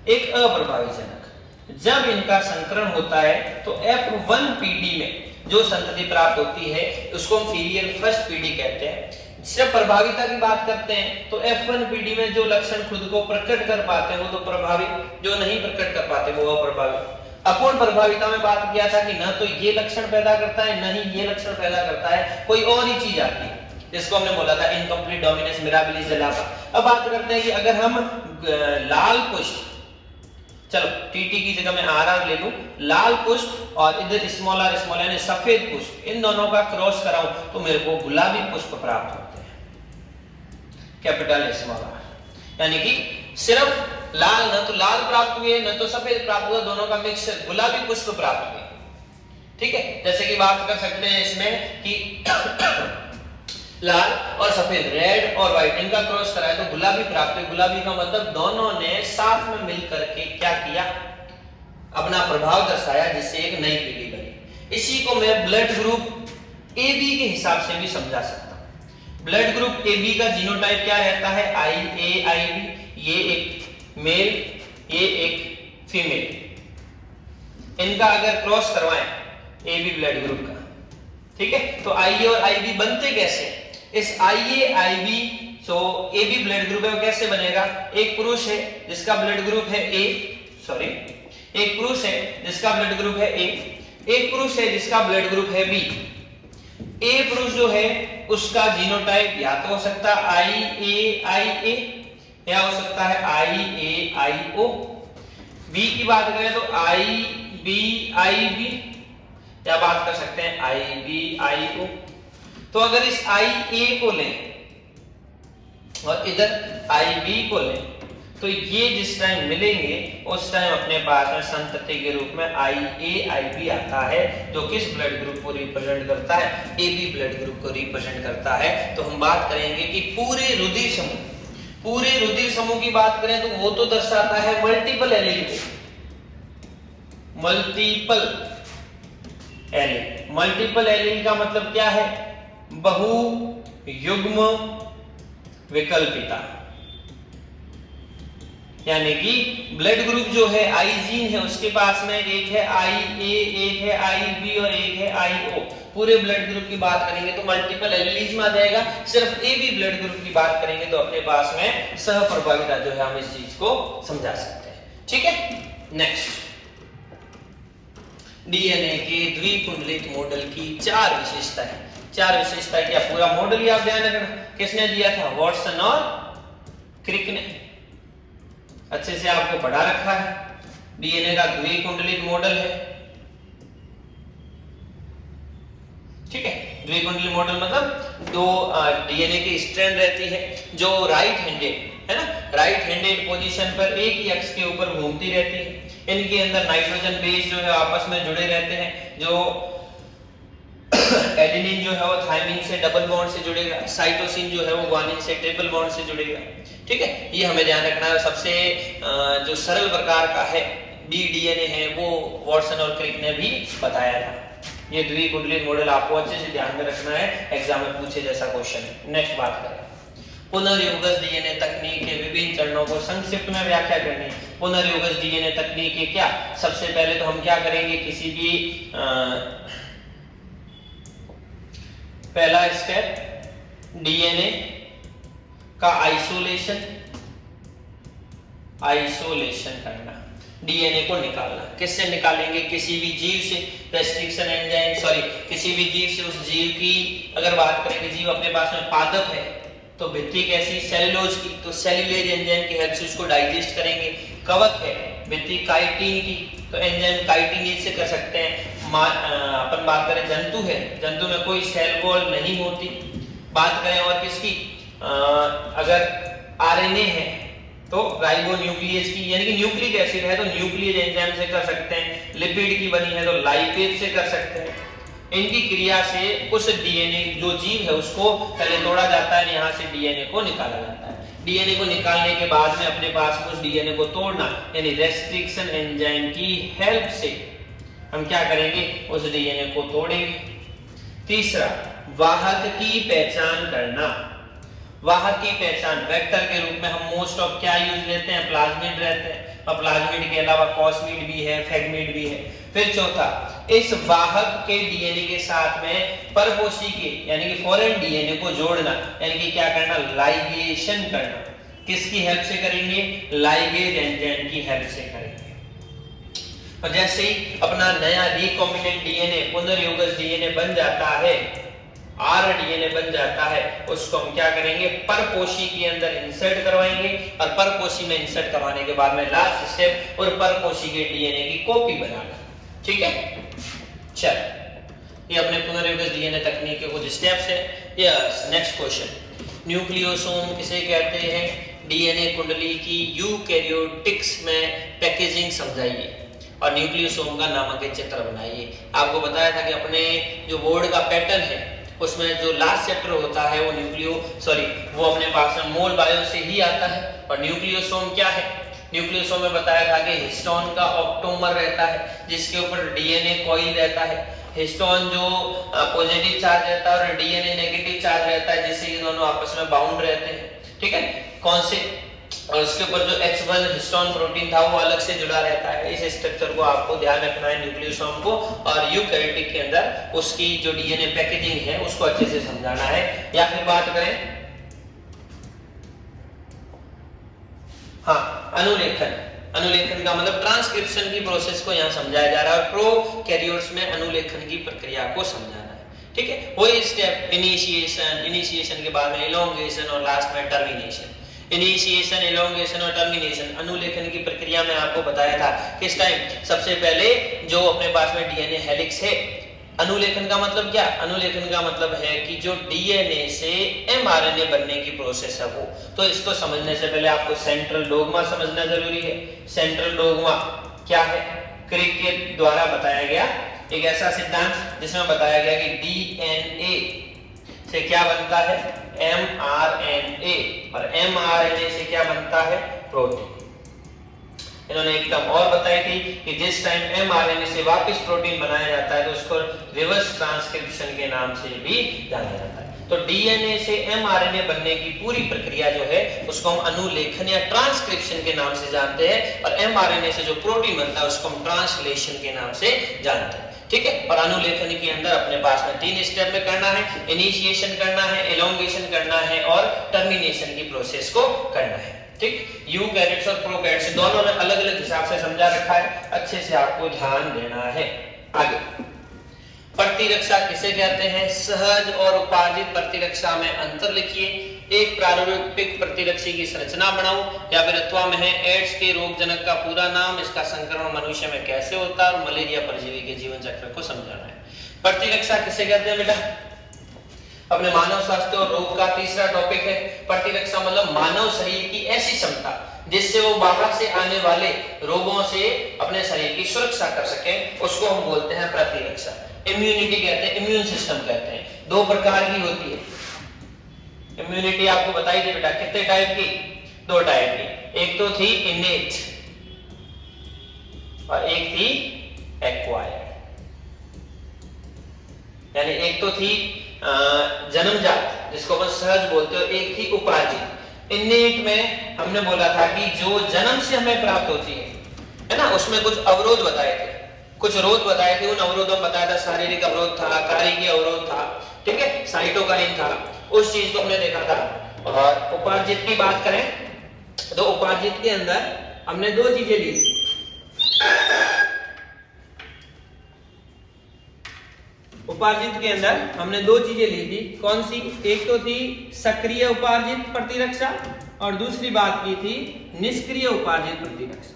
S1: एक अप्रभावी जनक। जब इनका संकरण होता है तो F1 पीढ़ी में जो संतति प्राप्त होती है उसको हम फीलियल फर्स्ट पीढ़ी कहते हैं। जब प्रभाविता की बात करते हैं तो F1 पीढ़ी में जो लक्षण खुद को प्रकट कर पाते हैं वो तो प्रभावी, जो नहीं प्रकट कर पाते वो अप्रभावी। अपूर्ण प्रभाविता में बात किया था कि न तो ये लक्षण पैदा करता है न ही ये लक्षण पैदा करता है, कोई और ही चीज आती है, जिसको हमने बोला था इनकम्प्लीट डोमिनेंस मिराबिलिस जलापा। अब बात करते हैं कि अगर हम लाल पुष्प, चलो टीटी की जगह मैं आर ले लूं, लाल पुष्प और इधर स्मॉल आर यानी सफेद पुष्प, इन दोनों का क्रॉस कराऊं तो मेरे को गुलाबी पुष्प प्राप्त होते हैं, कैपिटल स्मॉल आर। यानी कि सिर्फ लाल, न तो लाल प्राप्त हुए न तो सफेद प्राप्त हुआ, दोनों का मिक्सचर गुलाबी पुष्प प्राप्त हुए, ठीक है। जैसे कि बात कर सकते हैं इसमें कि लाल और सफेद, रेड और व्हाइट, इनका क्रॉस कराया तो गुलाबी प्राप्त हुई। गुलाबी का मतलब दोनों ने साथ में मिलकर के क्या किया, अपना प्रभाव दर्शाया, जिससे एक नई पीढ़ी बनी। इसी को मैं ब्लड ग्रुप AB के हिसाब से भी समझा सकता हूं। ब्लड ग्रुप AB का जीनोटाइप क्या रहता है, IAIB, ये एक मेल, ये एक फीमेल। इनका अगर क्रॉस करवाएं AB ब्लड ग्रुप का, ठीक है, तो IA और IB बनते कैसे, इस IA-IB सो AB ब्लड ग्रुप है, वो कैसे बनेगा? एक पुरुष है जिसका ब्लड ग्रुप है A, सॉरी, एक पुरुष है जिसका ब्लड ग्रुप है A, एक पुरुष है जिसका ब्लड ग्रुप है B। A पुरुष जो है उसका जीनोटाइप या तो हो सकता है IA-IA या हो सकता है IA-IO। B की बात करें तो IB-IB या बात कर सकते हैं IB-IO। तो अगर इस IA को लें और इधर IB को लें तो ये जिस टाइम मिलेंगे उस टाइम अपने पास में संतति के रूप में IA-IB आता है, जो किस ब्लड ग्रुप को रिप्रेजेंट करता है? AB ब्लड ग्रुप को रिप्रेजेंट करता है। तो हम बात करेंगे कि पूरे रुधिर समूह की बात करें तो वो तो दर्शाता है मल्टीपल एलील को, मल्टीपल एलील का मतलब क्या है? बहु युग्म विकल्पिता, यानी कि ब्लड ग्रुप जो है आई जीन है उसके पास में एक है IA, एक है IB और एक है IO। पूरे ब्लड ग्रुप की बात करेंगे तो मल्टीपल एलील्स में आ जाएगा। सिर्फ AB ब्लड ग्रुप की बात करेंगे तो अपने पास में सहप्रभाविता जो है हम इस चीज को समझा सकते हैं। ठीक है, नेक्स्ट, डीएनए के द्विकुंडलित मॉडल की 4 विशेषताएं। 4 विशेषताएं क्या पूरा मॉडल ही आप ध्यान रखना, किसने दिया था? वॉटसन और क्रिक ने। अच्छे से आपको पढ़ा रखा है। डीएनए का द्विकुंडलित मॉडल है, ठीक है। द्विकुंडलित मॉडल मतलब दो डीएनए की स्ट्रैंड रहती है जो राइट हैंडेड है ना, राइट हैंडेड पोजीशन पर एक ही अक्ष के ऊपर घूमती रहती है। इनके अंदर नाइट्रोजन बेस जो है आपस में जुड़े रहते हैं। जो एडेनिन जो है वो थायमिन से डबल बॉन्ड से जुड़ेगा, साइटोसिन जो है वो ग्वानिन से ट्रिपल बॉन्ड से जुड़ेगा। ठीक है, ये हमें ध्यान रखना है। सबसे जो सरल प्रकार का है डीएनए है वो वॉटसन और क्रिक ने भी बताया था। ये द्विकुंडलित मॉडल आपको अच्छे से ध्यान में रखना है, एग्जाम में पूछे जैसा क्वेश्चन है। नेक्स्ट बात करें पुनर्योगज डीएनए तकनीक के विभिन्न चरणों को संक्षिप्त में व्याख्या करनी। पुनर्योगज डीएनए तकनीक के क्या, सबसे पहले तो हम क्या करेंगे, किसी भी पहला स्टेप डीएनए का आइसोलेशन करना, डीएनए को निकालना। किससे निकालेंगे? किसी भी जीव से, रेस्ट्रिक्शन एंजाइम, सॉरी किसी भी जीव से। उस जीव की अगर बात करें कि जीव अपने पास में पादप है तो भित्ति कैसी, सेलुलोज की, तो सेल्यूलेज एंजाइम की हेल्प से उसको डाइजेस्ट करेंगे। कवक है भित्ति काइटिन की, तो एंजाइम काइटिनेज से कर सकते हैं। अपन बात करें जंतु है, जंतु में कोई सेल वॉल नहीं होती। बात करें और किसकी, अगर आरएनए है तो राइबोन्यूक्लियेज की, यानी कि न्यूक्लिक एसिड है तो न्यूक्लियेज एंजाइम से कर सकते हैं। लिपिड की बनी है तो लाइपेज से कर सकते हैं। इनकी क्रिया से उस डीएनए जो जीव है उसको पहले तोड़ा जाता है, यहाँ से डीएनए को निकाला जाता है। डीएनए को निकालने के बाद में अपने पास उस डीएनए को तोड़ना, यानी रेस्ट्रिक्शन एंजाइम की हेल्प से हम क्या करेंगे, उस डीएनए को तोड़ेंगे। तीसरा, वाहक की पहचान करना। वाहक की पहचान वेक्टर के रूप में हम मोस्ट ऑफ क्या यूज लेते हैं, प्लाज्मिड रहते हैं, और प्लाज्मिड के अलावा कॉस्मिड भी है, फैगमिड भी है। फिर चौथा, इस वाहक के डीएनए के साथ में परपोषी के यानी कि फॉरेन डीएनए को जोड़ना, यानी कि क्या करना, लाइगेशन करना। किसकी हेल्प से करेंगे, लाइगेज एंजाइम की हेल्प से करेंगे। और जैसे ही अपना नया रिकॉम्बिनेंट डीएनए, पुनर्योगज डीएनए बन जाता है, आरडीएनए बन जाता है, उसको हम क्या करेंगे, परपोषी के अंदर इंसर्ट करवाएंगे। और परपोषी में इंसर्ट करवाने के बाद में लास्ट स्टेप, और परपोषी के डीएनए की कॉपी बनाना। ठीक है, चल ये अपने पुनर्योगज डीएनए तकनीक के कुछ स्टेप्स है। यस, नेक्स्ट क्वेश्चन, न्यूक्लियोसोम किसे कहते हैं? डीएनए कुंडली की यूकैरियोटिक्स में पैकेजिंग समझाइए और न्यूक्लियोसोम का नामक चित्र बनाइए। आपको बताया था कि अपने जो बोर्ड का पैटर्न है उसमें जो लास्ट चैप्टर होता है वो अपने पास में मोल बायो से ही आता है। और न्यूक्लियोसोम क्या है, न्यूक्लियोसोम में बताया था कि हिस्टोन का ऑक्टोमर रहता है जिसके ऊपर डीएनए कॉइल रहता है। हिस्टोन जो पॉजिटिव चार्ज रहता है और डीएनए नेगेटिव चार्ज रहता है, जिससे ये दोनों आपस में बाउंड रहते हैं। ठीक है, कौन से और उसके ऊपर जो H1 हिस्टोन प्रोटीन था वो अलग से जुड़ा रहता है। इस स्ट्रक्चर को आपको ध्यान रखना है न्यूक्लियोसोम को, और यूकैरियोटिक के अंदर उसकी जो डीएनए पैकेजिंग है उसको अच्छे से समझाना है। या फिर बात करें हाँ अनुलेखन, अनुलेखन का मतलब ट्रांसक्रिप्शन की प्रोसेस को यहाँ समझाया जा रहा है, और प्रोकैरियोट्स में अनुलेखन की प्रक्रिया को समझाना है। ठीक है, वही स्टेप इनिशिएशन, इनिशिएशन के बाद में एलोंगेशन और लास्ट में टर्मिनेशन। इनिशिएशन, एलोंगेशन और टर्मिनेशन अनुलेखन की प्रक्रिया में आपको बताया था किस टाइम सबसे पहले जो अपने पास में डीएनए हेलिक्स है। अनुलेखन का मतलब क्या? अनुलेखन का मतलब है कि जो डीएनए से एमआरएनए बनने की प्रोसेस है वो। तो इसको समझने से पहले आपको सेंट्रल डोग्मा समझना जरूरी है। सेंट्रल डोग्मा क्या है? क्रिक के द्वारा बताया गया एक ऐसा सिद्धांत जिसमें बताया गया कि डीएनए से क्या बनता है? एमआरएनए, और एमआरएनए से क्या बनता है? प्रोटीन। इन्होंने एक टर्म और बताई थी कि जिस टाइम एमआरएनए से वापस प्रोटीन बनाया जाता है तो उसको रिवर्स ट्रांसक्रिप्शन के नाम से भी जाना जाता है। तो डीएनए से एमआरएनए बनने की पूरी प्रक्रिया जो है उसको हम अनुलेखन या ट्रांसक्रिप्शन के नाम से जानते हैं, और एमआरएनए से जो प्रोटीन बनता है उसको हम ट्रांसलेशन के नाम से जानते हैं। ठीक है, और अनुलेखन के अंदर अपने पास में 3 स्टेप में करना है, इनिशिएशन करना है, एलोंगेशन करना है और टर्मिनेशन की प्रोसेस को करना है। ठीक, यूकैरियोट्स और प्रोकैरियोट्स दोनों ने अलग अलग हिसाब से समझा रखा है, अच्छे से आपको ध्यान देना है। आगे प्रतिरक्षा किसे कहते हैं? सहज और उपार्जित प्रतिरक्षा में अंतर लिखिए। एक प्रारूपिक प्रतिरक्षी की संरचना बनाओ, या फिर अथवा में है एड्स के रोगजनक का पूरा नाम, इसका संक्रमण मनुष्य में कैसे होता है, और मलेरिया परजीवी के जीवन चक्र को समझाना है। प्रतिरक्षा किसे कहते हैं बेटा? अपने मानव स्वास्थ्य और रोग का तीसरा टॉपिक है। प्रतिरक्षा मतलब मानव शरीर की ऐसी क्षमता जिससे वो बाहर से आने वाले रोगों से अपने शरीर की सुरक्षा कर सके, उसको हम बोलते हैं प्रतिरक्षा। इम्यूनिटी कहते हैं, इम्यून सिस्टम कहते हैं। 2 प्रकार की होती है इम्यूनिटी, आपको बताई थी बेटा कितने टाइप की? 2 टाइप की। एक तो थी इनेट और एक थी एक्वायर्ड। यानी एक तो थी जन्मजात जिसको अपन सहज बोलते हो, एक थी उपार्जित। इनेट में हमने बोला था कि जो जन्म से हमें प्राप्त होती है ना, उसमें कुछ अवरोध बताए थे, कुछ रोध बताए थे। उन अवरोधों में बताया था शारीरिक अवरोध था, कार्यकीय अवरोध था, ठीक है, साइटोकाइन था, उस चीज को हमने देखा था। और उपार्जित की बात करें तो उपार्जित के अंदर हमने 2 चीजें ली। उपार्जित के अंदर हमने 2 चीजें ली थी। कौन सी? एक तो थी सक्रिय उपार्जित प्रतिरक्षा और दूसरी बात की थी निष्क्रिय उपार्जित प्रतिरक्षा।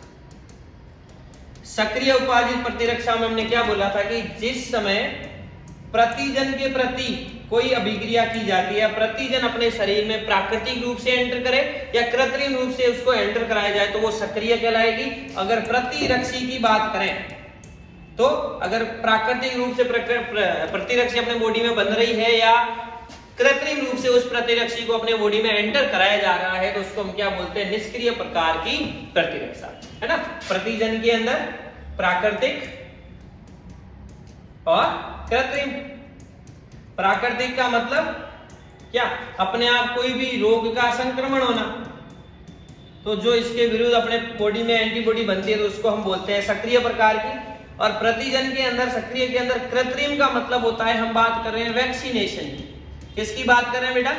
S1: सक्रिय उपार्जित प्रतिरक्षा में हमने क्या बोला था कि जिस समय प्रतिजन के प्रति कोई अभिक्रिया की जाती है, प्रतिजन अपने शरीर में प्राकृतिक रूप से एंटर करे या कृत्रिम रूप से उसको एंटर कराया जाए तो वो सक्रिय कहलाएगी। अगर प्रतिरक्षी की बात करें तो अगर प्राकृतिक रूप से प्रतिरक्षी अपने बॉडी में बन रही है या कृत्रिम रूप से उस प्रतिरक्षी को अपने बॉडी में एंटर कराया जा रहा है तो उसको हम क्या बोलते हैं? निष्क्रिय प्रकार की प्रतिरक्षा, है ना। प्रतिजन के अंदर प्राकृतिक और कृत्रिम। प्राकृतिक का मतलब क्या? अपने आप कोई भी रोग का संक्रमण होना, तो जो इसके विरुद्ध अपने बॉडी में एंटीबॉडी बनती है तो उसको हम बोलते हैं सक्रिय प्रकार की। और प्रतिजन के अंदर, सक्रिय के अंदर कृत्रिम का मतलब होता है, हम बात कर रहे हैं वैक्सीनेशन की। किसकी बात कर रहे हैं बेटा?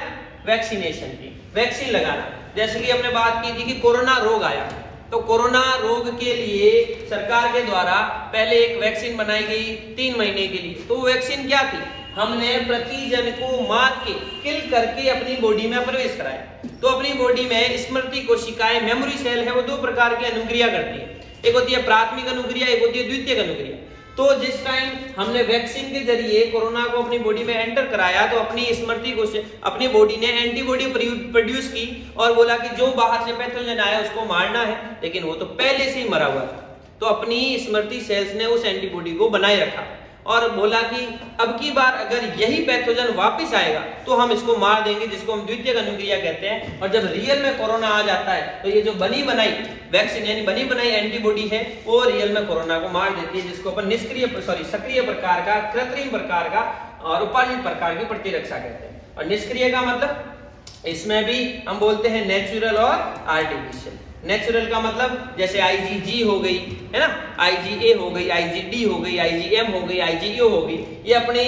S1: वैक्सीनेशन की, वैक्सीन लगाना। जैसे कि हमने बात की थी कि कोरोना रोग आया, तो कोरोना रोग के लिए सरकार के द्वारा पहले एक वैक्सीन बनाई गई 3 महीने के लिए। तो वो वैक्सीन क्या थी? हमने प्रतिजन को मार के, किल करके अपनी बॉडी में प्रवेश कराया। तो अपनी बॉडी में स्मृति कोशिकाएं, मेमोरी सेल है, वो 2 प्रकार की अनुक्रिया करती है। एक होती है प्राथमिक अनुक्रिया, एक होती है द्वितीयक अनुक्रिया। तो जिस टाइम हमने वैक्सीन के जरिए कोरोना को अपनी बॉडी में एंटर कराया तो अपनी स्मृति को, अपनी बॉडी ने एंटीबॉडी प्रोड्यूस की और बोला कि जो बाहर से पैथोजन आया उसको मारना है, लेकिन वो तो पहले से ही मरा हुआ था। तो अपनी स्मृति सेल्स ने उस एंटीबॉडी को बनाए रखा और बोला कि अब की बार अगर यही पैथोजन वापस आएगा तो हम इसको मार देंगे, जिसको हम द्वितीयक अनुक्रिया कहते हैं। और जब रियल में कोरोना आ जाता है तो ये जो बनी बनाई वैक्सीन यानी बनी बनाई एंटीबॉडी है वो रियल में कोरोना को मार देती है, जिसको अपन सक्रिय प्रकार का, कृत्रिम प्रकार का और उपार्जित प्रकार की प्रतिरक्षा कहते हैं। और निष्क्रिय का मतलब इसमें भी हम बोलते हैं नेचुरल और आर्टिफिशियल। नेचुरल का मतलब जैसे IgG हो गई है ना, IgA हो गई, IgD हो गई, IgM हो गई, IgO हो गई, ये अपनी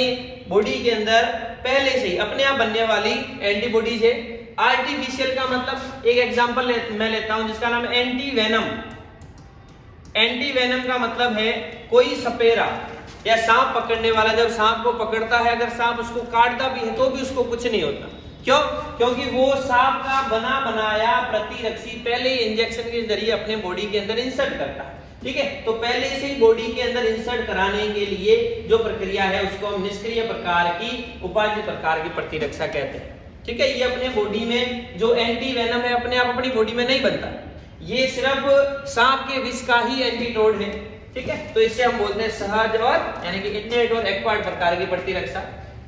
S1: बॉडी के अंदर पहले से ही अपने आप बनने वाली एंटीबॉडीज है। आर्टिफिशियल का मतलब एक एग्जांपल मैं लेता हूं जिसका नाम है एंटीवेनम। एंटीवेनम का मतलब है कोई सपेरा या सांप पकड़ने वाला जब सांप को पकड़ता है, अगर सांप उसको काटता भी है तो भी उसको कुछ नहीं होता। क्यों? क्योंकि वो सांप का बना बनाया प्रतिरक्षी पहले ही इंजेक्शन के जरिए अपने बॉडी के अंदर इंसर्ट करता है। ठीक है, तो पहले से ही बॉडी के अंदर इंसर्ट कराने के लिए जो प्रक्रिया है उसको हम निष्क्रिय प्रकार की, उपाधि प्रकार की प्रतिरक्षा कहते हैं। ठीक है, ये अपने बॉडी में जो एंटीवेनम है अपने आप अपनी बॉडी में नहीं बनता, ये सिर्फ सांप के विष का ही एंटीडोट है। ठीक है, तो इससे हम बोलते हैं सहज और यानी कि इनेट और एक्वायर्ड प्रकार की प्रतिरक्षा।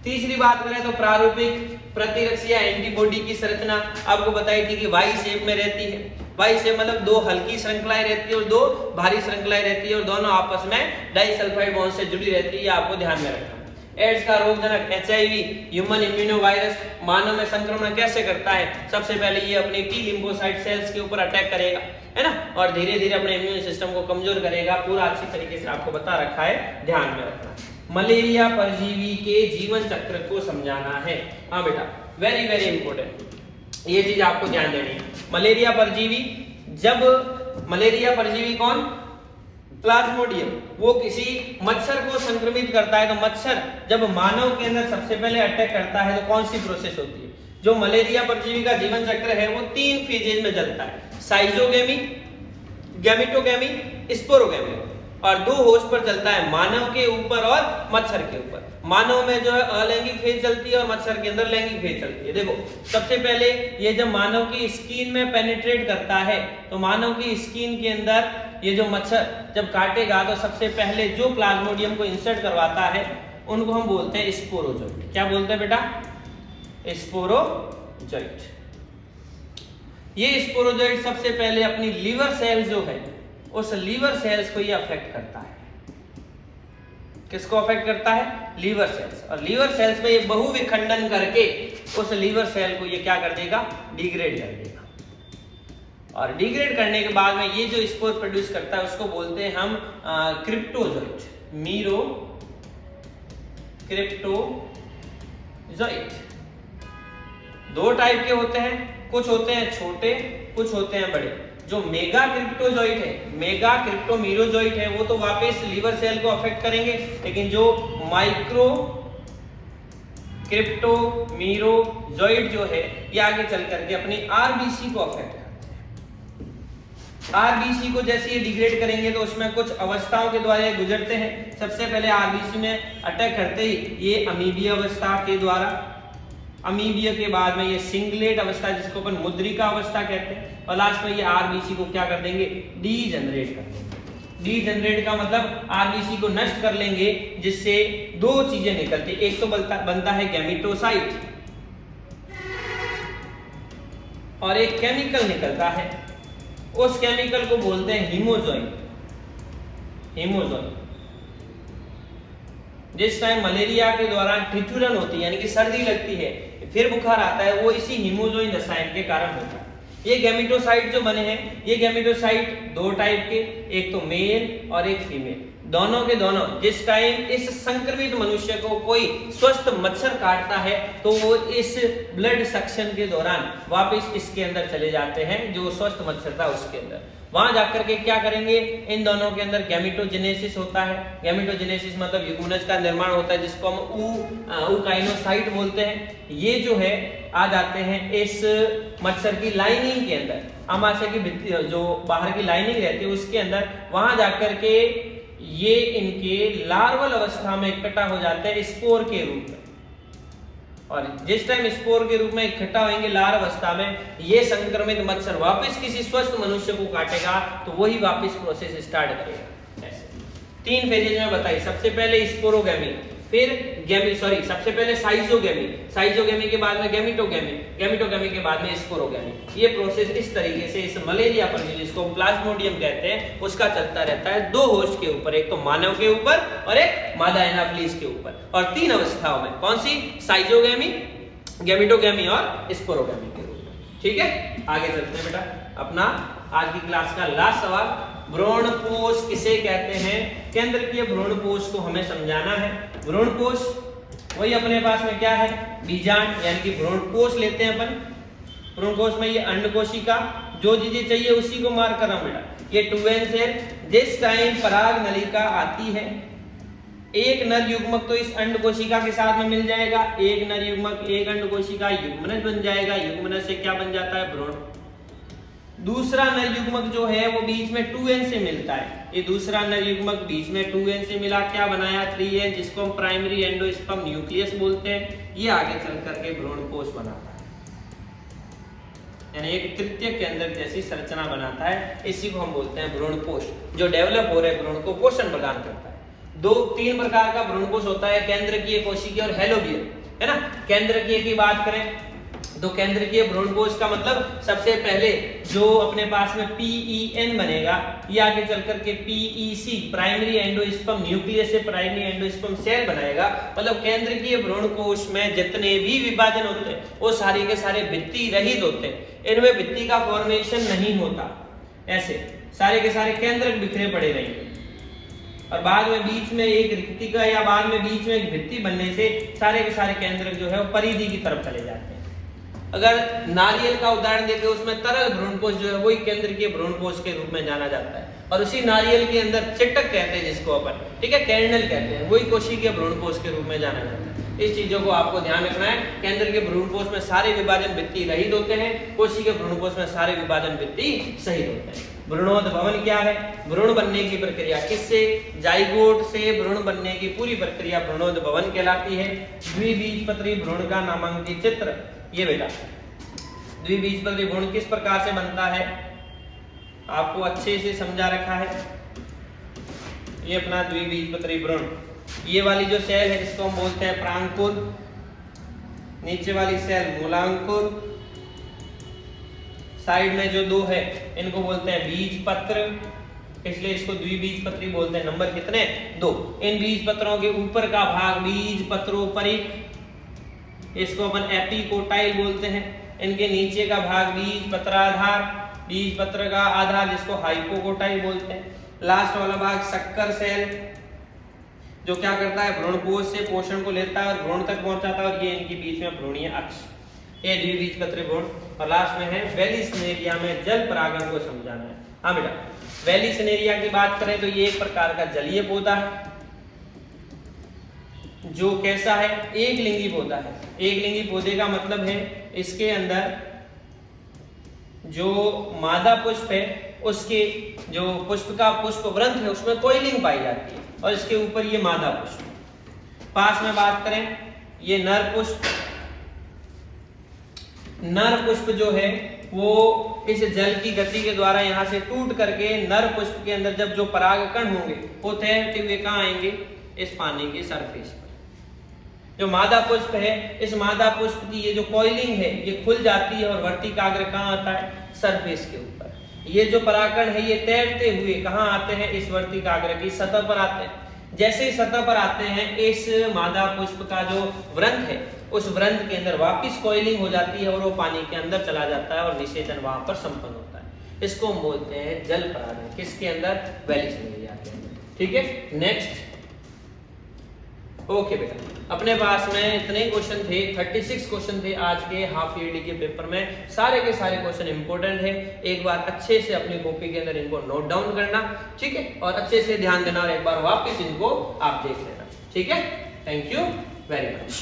S1: तीसरी बात करें तो प्रारूपिक प्रतिरक्षा या एंटीबॉडी की संरचना आपको बताई थी कि वाई शेप में रहती है। वाई शेप मतलब दो हल्की श्रृंखलाएं रहती है और दो भारी श्रृंखलाएं रहती है और दोनों आपस में डाइसल्फाइड बॉन्ड से जुड़ी रहती है, ये आपको ध्यान में रखना। एड्स का रोगजनक HIV ह्यूमन इम्यूनो वायरस मानव में संक्रमण कैसे करता है? सबसे पहले ये अपने T लिम्फोसाइट सेल्स के ऊपर अटैक करेगा, है ना, और धीरे धीरे अपने इम्यून सिस्टम को कमजोर करेगा। पूरा अच्छी तरीके से आपको बता रखा है, ध्यान में रखना। मलेरिया परजीवी के जीवन चक्र को समझाना है। हाँ बेटा, वेरी वेरी इंपॉर्टेंट, ये चीज आपको ध्यान देनी है। मलेरिया परजीवी, जब मलेरिया परजीवी कौन? प्लाज्मोडियम, वो किसी मच्छर को संक्रमित करता है। तो मच्छर जब मानव के अंदर सबसे पहले अटैक करता है तो कौन सी प्रोसेस होती है? जो मलेरिया परजीवी का जीवन चक्र है वो 3 फेजेज में चलता है, साइजोगेमी, गैमेटोगेमी, स्पोरोगेमी, और 2 होस्ट पर चलता है, मानव के ऊपर और मच्छर के ऊपर। मानव में जो है अलैंगिक फेज चलती है और मच्छर के अंदर लैंगिक फेज चलती है। देखो, सबसे पहले ये जब मानव की स्किन में पेनिट्रेट करता है तो मानव की स्किन के अंदर ये जो मच्छर जब काटेगा तो सबसे पहले जो प्लाज्मोडियम को इंसर्ट करवाता है उनको हम बोलते हैं स्पोरोजोइट। क्या बोलते हैं बेटा? स्पोरोजोइट। ये स्पोरोजोइट सबसे पहले अपनी लीवर सेल्स जो है उस लीवर सेल्स को ये अफेक्ट करता है। किसको अफेक्ट करता है? Liver cells. और लीवर सेल्स में ये बहुविखंडन करके उस लीवर सेल को ये क्या कर देगा? डिग्रेड कर देगा। और डिग्रेड करने के बाद में ये जो स्पोर प्रोड्यूस करता है उसको बोलते हैं हम क्रिप्टोजोइट, मीरो क्रिप्टोजोइट। 2 टाइप के होते हैं, कुछ होते हैं छोटे, कुछ होते हैं बड़े। जो मेगा क्रिप्टोजोइट है, मेगा क्रिप्टोमीरोजोइट है, वो तो वापस लीवर सेल को अफेक्ट करेंगे, लेकिन जो माइक्रो क्रिप्टोमीरोजोइट जो है ये आगे चल करके अपनी आरबीसी को अफेक्ट करते हैं। आरबीसी को जैसे ये डिग्रेड करेंगे तो उसमें कुछ अवस्थाओं के द्वारा गुजरते हैं। सबसे पहले आरबीसी में अटैक करते ही ये अमीबीय अवस्था के द्वारा, अमीबिया के बाद में ये सिंगलेट अवस्था जिसको अपन मुद्रिका अवस्था कहते हैं, और लास्ट में ये आरबीसी को क्या कर देंगे? डीजनरेट कर देंगे। डीजनरेट का मतलब आरबीसी को नष्ट कर लेंगे, जिससे 2 चीजें निकलती है। एक तो बनता है गैमेटोसाइट और एक केमिकल निकलता है, उस केमिकल को बोलते हैं हीमोजोइन। हीमोजोइन जिस टाइम मलेरिया के दौरान ठिठुरन होती है यानी कि सर्दी लगती है, फिर बुखार आता है, वो इसी हीमोजोइन रसायन के कारण होता है। ये गैमेटोसाइट जो बने हैं, ये गैमेटोसाइट 2 टाइप के, एक तो मेल और एक फीमेल। दोनों के दोनों जिस टाइम इस संक्रमित मनुष्य को कोई स्वस्थ मच्छर काटता है तो वो इस ब्लड सक्शन के दौरान वापस इसके अंदर चले जाते हैं, जो स्वस्थ मच्छर था उसके अंदर। वहां जाकर के क्या करेंगे? इन दोनों के अंदर गैमेटोजेनेसिस होता है। गैमेटोजेनेसिस मतलब युग्मनज का निर्माण होता है, जिसको हम ऊकाइनोसाइट बोलते हैं। ये जो है आ जाते हैं इस मच्छर की लाइनिंग के अंदर, आमाशय की भित्ति जो बाहर की लाइनिंग रहती है उसके अंदर। वहां जाकर के ये इनके लार्वल अवस्था में इकट्ठा हो जाते हैं स्पोर के रूप में, और जिस टाइम स्पोर के रूप में इकट्ठा होंगे लार्वा अवस्था में, ये संक्रमित मच्छर वापस किसी स्वस्थ मनुष्य को काटेगा तो वही वापस प्रोसेस स्टार्ट करेगा। ऐसे 3 फेजेज में बताइए। सबसे पहले स्पोरोगेमी, फिर सबसे पहले साइजोगेमी के बाद में गैमेटोगेमी के बाद में स्पोरोगेमी। ये प्रोसेस इस तरीके से इस मलेरिया पर जिसको प्लाज्मोडियम कहते हैं उसका चलता रहता है 2 होस्ट के ऊपर, एक तो मानव के ऊपर और एक मादा एनाफिलिस के ऊपर, और 3 अवस्थाओं में। कौन सी? साइजोगेमी, गैमेटोगैमी और स्पोरोगैमी के रूप में। ठीक है, आगे चलते हैं बेटा। अपना आज की क्लास का लास्ट सवाल, भ्रूणपोष किसे कहते हैं? केंद्रकीय भ्रूणपोष को हमें समझाना है। भ्रूणपोष वही अपने पास में क्या है, बीजांड यानी कि भ्रूणकोष लेते हैं अपन। भ्रूणकोष में ये अंडकोशिका, जो चीजें चाहिए उसी को मार्क कर रहा हूं बेटा। ये 2n सेल, जिस टाइम पराग नलिका आती है, एक नर युग्मक तो इस अंडकोशिका के साथ में मिल जाएगा, एक नर युग्मक एक अंडकोशिका युग्मनज बन जाएगा, युग्मनज से क्या बन जाता है, भ्रूण। दूसरा नर युग्मक जो है वो बीच में 2n से मिलता है, ये दूसरा नर युग्मक बीच में 2n से मिला, क्या बनाया, 3n, जिसको हम प्राइमरी एंडोस्पर्म न्यूक्लियस बोलते हैं। ये आगे चल करके भ्रूणकोष बनाता है, यानी एक तृतीय केंद्र जैसी संरचना बनाता है। इसी को हम बोलते हैं भ्रूणकोष, जो डेवलप हो रहे भ्रूण को पोषण प्रदान करता है। तीन प्रकार का भ्रूणकोष होता है, केंद्रकीय, कोशिकीय और हेलोबियल, है ना। केंद्रकीय की बात करें तो केंद्रकीय भ्रूणकोष का मतलब सबसे पहले जो अपने पास में PEN बनेगा, ये आगे चल करके PEC प्राइमरी एंडोस्पर्म न्यूक्लियस से प्राइमरी एंडोस्पर्म सेल बनाएगा। मतलब केंद्रकीय भ्रूणकोष में जितने भी विभाजन होते हैं वो सारे के सारे भित्ति रहित होते हैं, इनमें भित्ति का फॉर्मेशन नहीं होता, ऐसे सारे के सारे केंद्रक बिखरे पड़े रहेंगे और बाद में बीच में एक रिक्ति का या बाद में बीच में एक भित्ति बनने से सारे के सारे केंद्रक जो है वो परिधि की तरफ चले जाते हैं। अगर नारियल का उदाहरण देखें, उसमें तरल भ्रूणकोष जो है वही केंद्रकीय भ्रूणकोष के रूप में जाना जाता है और उसी नारियल के अंदर चिटक कहते हैं जिसको अपन, ठीक है, कैर्नल कहते हैं, वही कोशिकीय भ्रूणकोष के रूप में जाना जाता है। इस चीजों को आपको ध्यान रखना है। केंद्रकीय भ्रूणकोष में सारे विभाजन भित्ति रहित होते हैं, कोशिकीय भ्रूणकोष में सारे विभाजन भित्ति सहित होते हैं। भ्रूणोद्भवन क्या है? भ्रूण बनने की प्रक्रिया किससे? जाइगोट से भ्रूण बनने की पूरी प्रक्रिया भ्रूणोद्भवन कहलाती है। द्विबीजपत्री भ्रूण का नामांकित चित्र, ये बेटा द्विबीजपत्री भ्रूण किस प्रकार से बनता है आपको अच्छे से समझा रखा है। ये अपना द्विबीजपत्री भ्रूण, ये वाली जो सेल है जिसको हम बोलते हैं प्रांकुर, नीचे वाली सेल मूलांकुर, साइड में जो दो है इनको बोलते हैं बीजपत्र, इसलिए इसको द्विबीजपत्री बोलते हैं। नंबर कितने? 2। इन बीजपत्रों के ऊपर का भाग बीजपत्रोपरिक, इसको अपन एपिकोटाइल बोलते हैं। इनके नीचे का भाग बीजपत्राधार, बीजपत्र का आधार जिसको हाइपोकोटाइल बोलते हैं। लास्ट वाला भाग शक्कर सेल, जो क्या करता है, भ्रूणकोष से पोषण को लेता है और भ्रूण तक पहुंचाता है, और ये इनके बीच में भ्रूणीय अक्ष, ये द्विबीजपत्री भ्रूण। और लास्ट में है वेलिस्नेरिया में जल परागण को समझाना है। हाँ बेटा, वेलिस्नेरिया की बात करें तो ये एक प्रकार का जलीय पौधा है, जो कैसा है, एक लिंगी पौधा है। एक लिंगी पौधे का मतलब है इसके अंदर जो मादा पुष्प है उसके जो पुष्प का पुष्प वृंत है उसमें कोइलिंग पाई जाती है और इसके ऊपर ये मादा पुष्प। पास में बात करें ये नर पुष्प, नर पुष्प जो है वो इस जल की गति के द्वारा यहाँ से टूट करके नर पुष्प के अंदर जब जो परागकण होंगे वो तैरते हुए कहाँ आएंगे, इस पानी के सरफेस पर। जो मादा पुष्प है, इस मादा पुष्प की ये जो कॉइलिंग है ये खुल जाती है और वर्तिकाग्र कहाँ आता है, सरफेस के ऊपर। ये जो परागकण है ये तैरते हुए कहाँ आते हैं, इस वर्तिकाग्र की सतह पर आते हैं। जैसे ही सतह पर आते हैं, इस मादा पुष्प का जो व्रंत है उस व्रंत के अंदर वापिस कॉइलिंग हो जाती है और वो पानी के अंदर चला जाता है और निषेचन वहां पर संपन्न होता है। इसको हम बोलते हैं जल परागण। किसके अंदर? वेलिस्नेरिया के अंदर। ठीक है, नेक्स्ट। ओके बेटा, अपने पास में इतने क्वेश्चन थे, 36 क्वेश्चन थे आज के हाफ ईयरली के पेपर में। सारे के सारे क्वेश्चन इंपॉर्टेंट है, एक बार अच्छे से अपनी कॉपी के अंदर इनको नोट डाउन करना, ठीक है, और अच्छे से ध्यान देना और एक बार वापस इनको आप देख लेना, ठीक है। Thank you very much.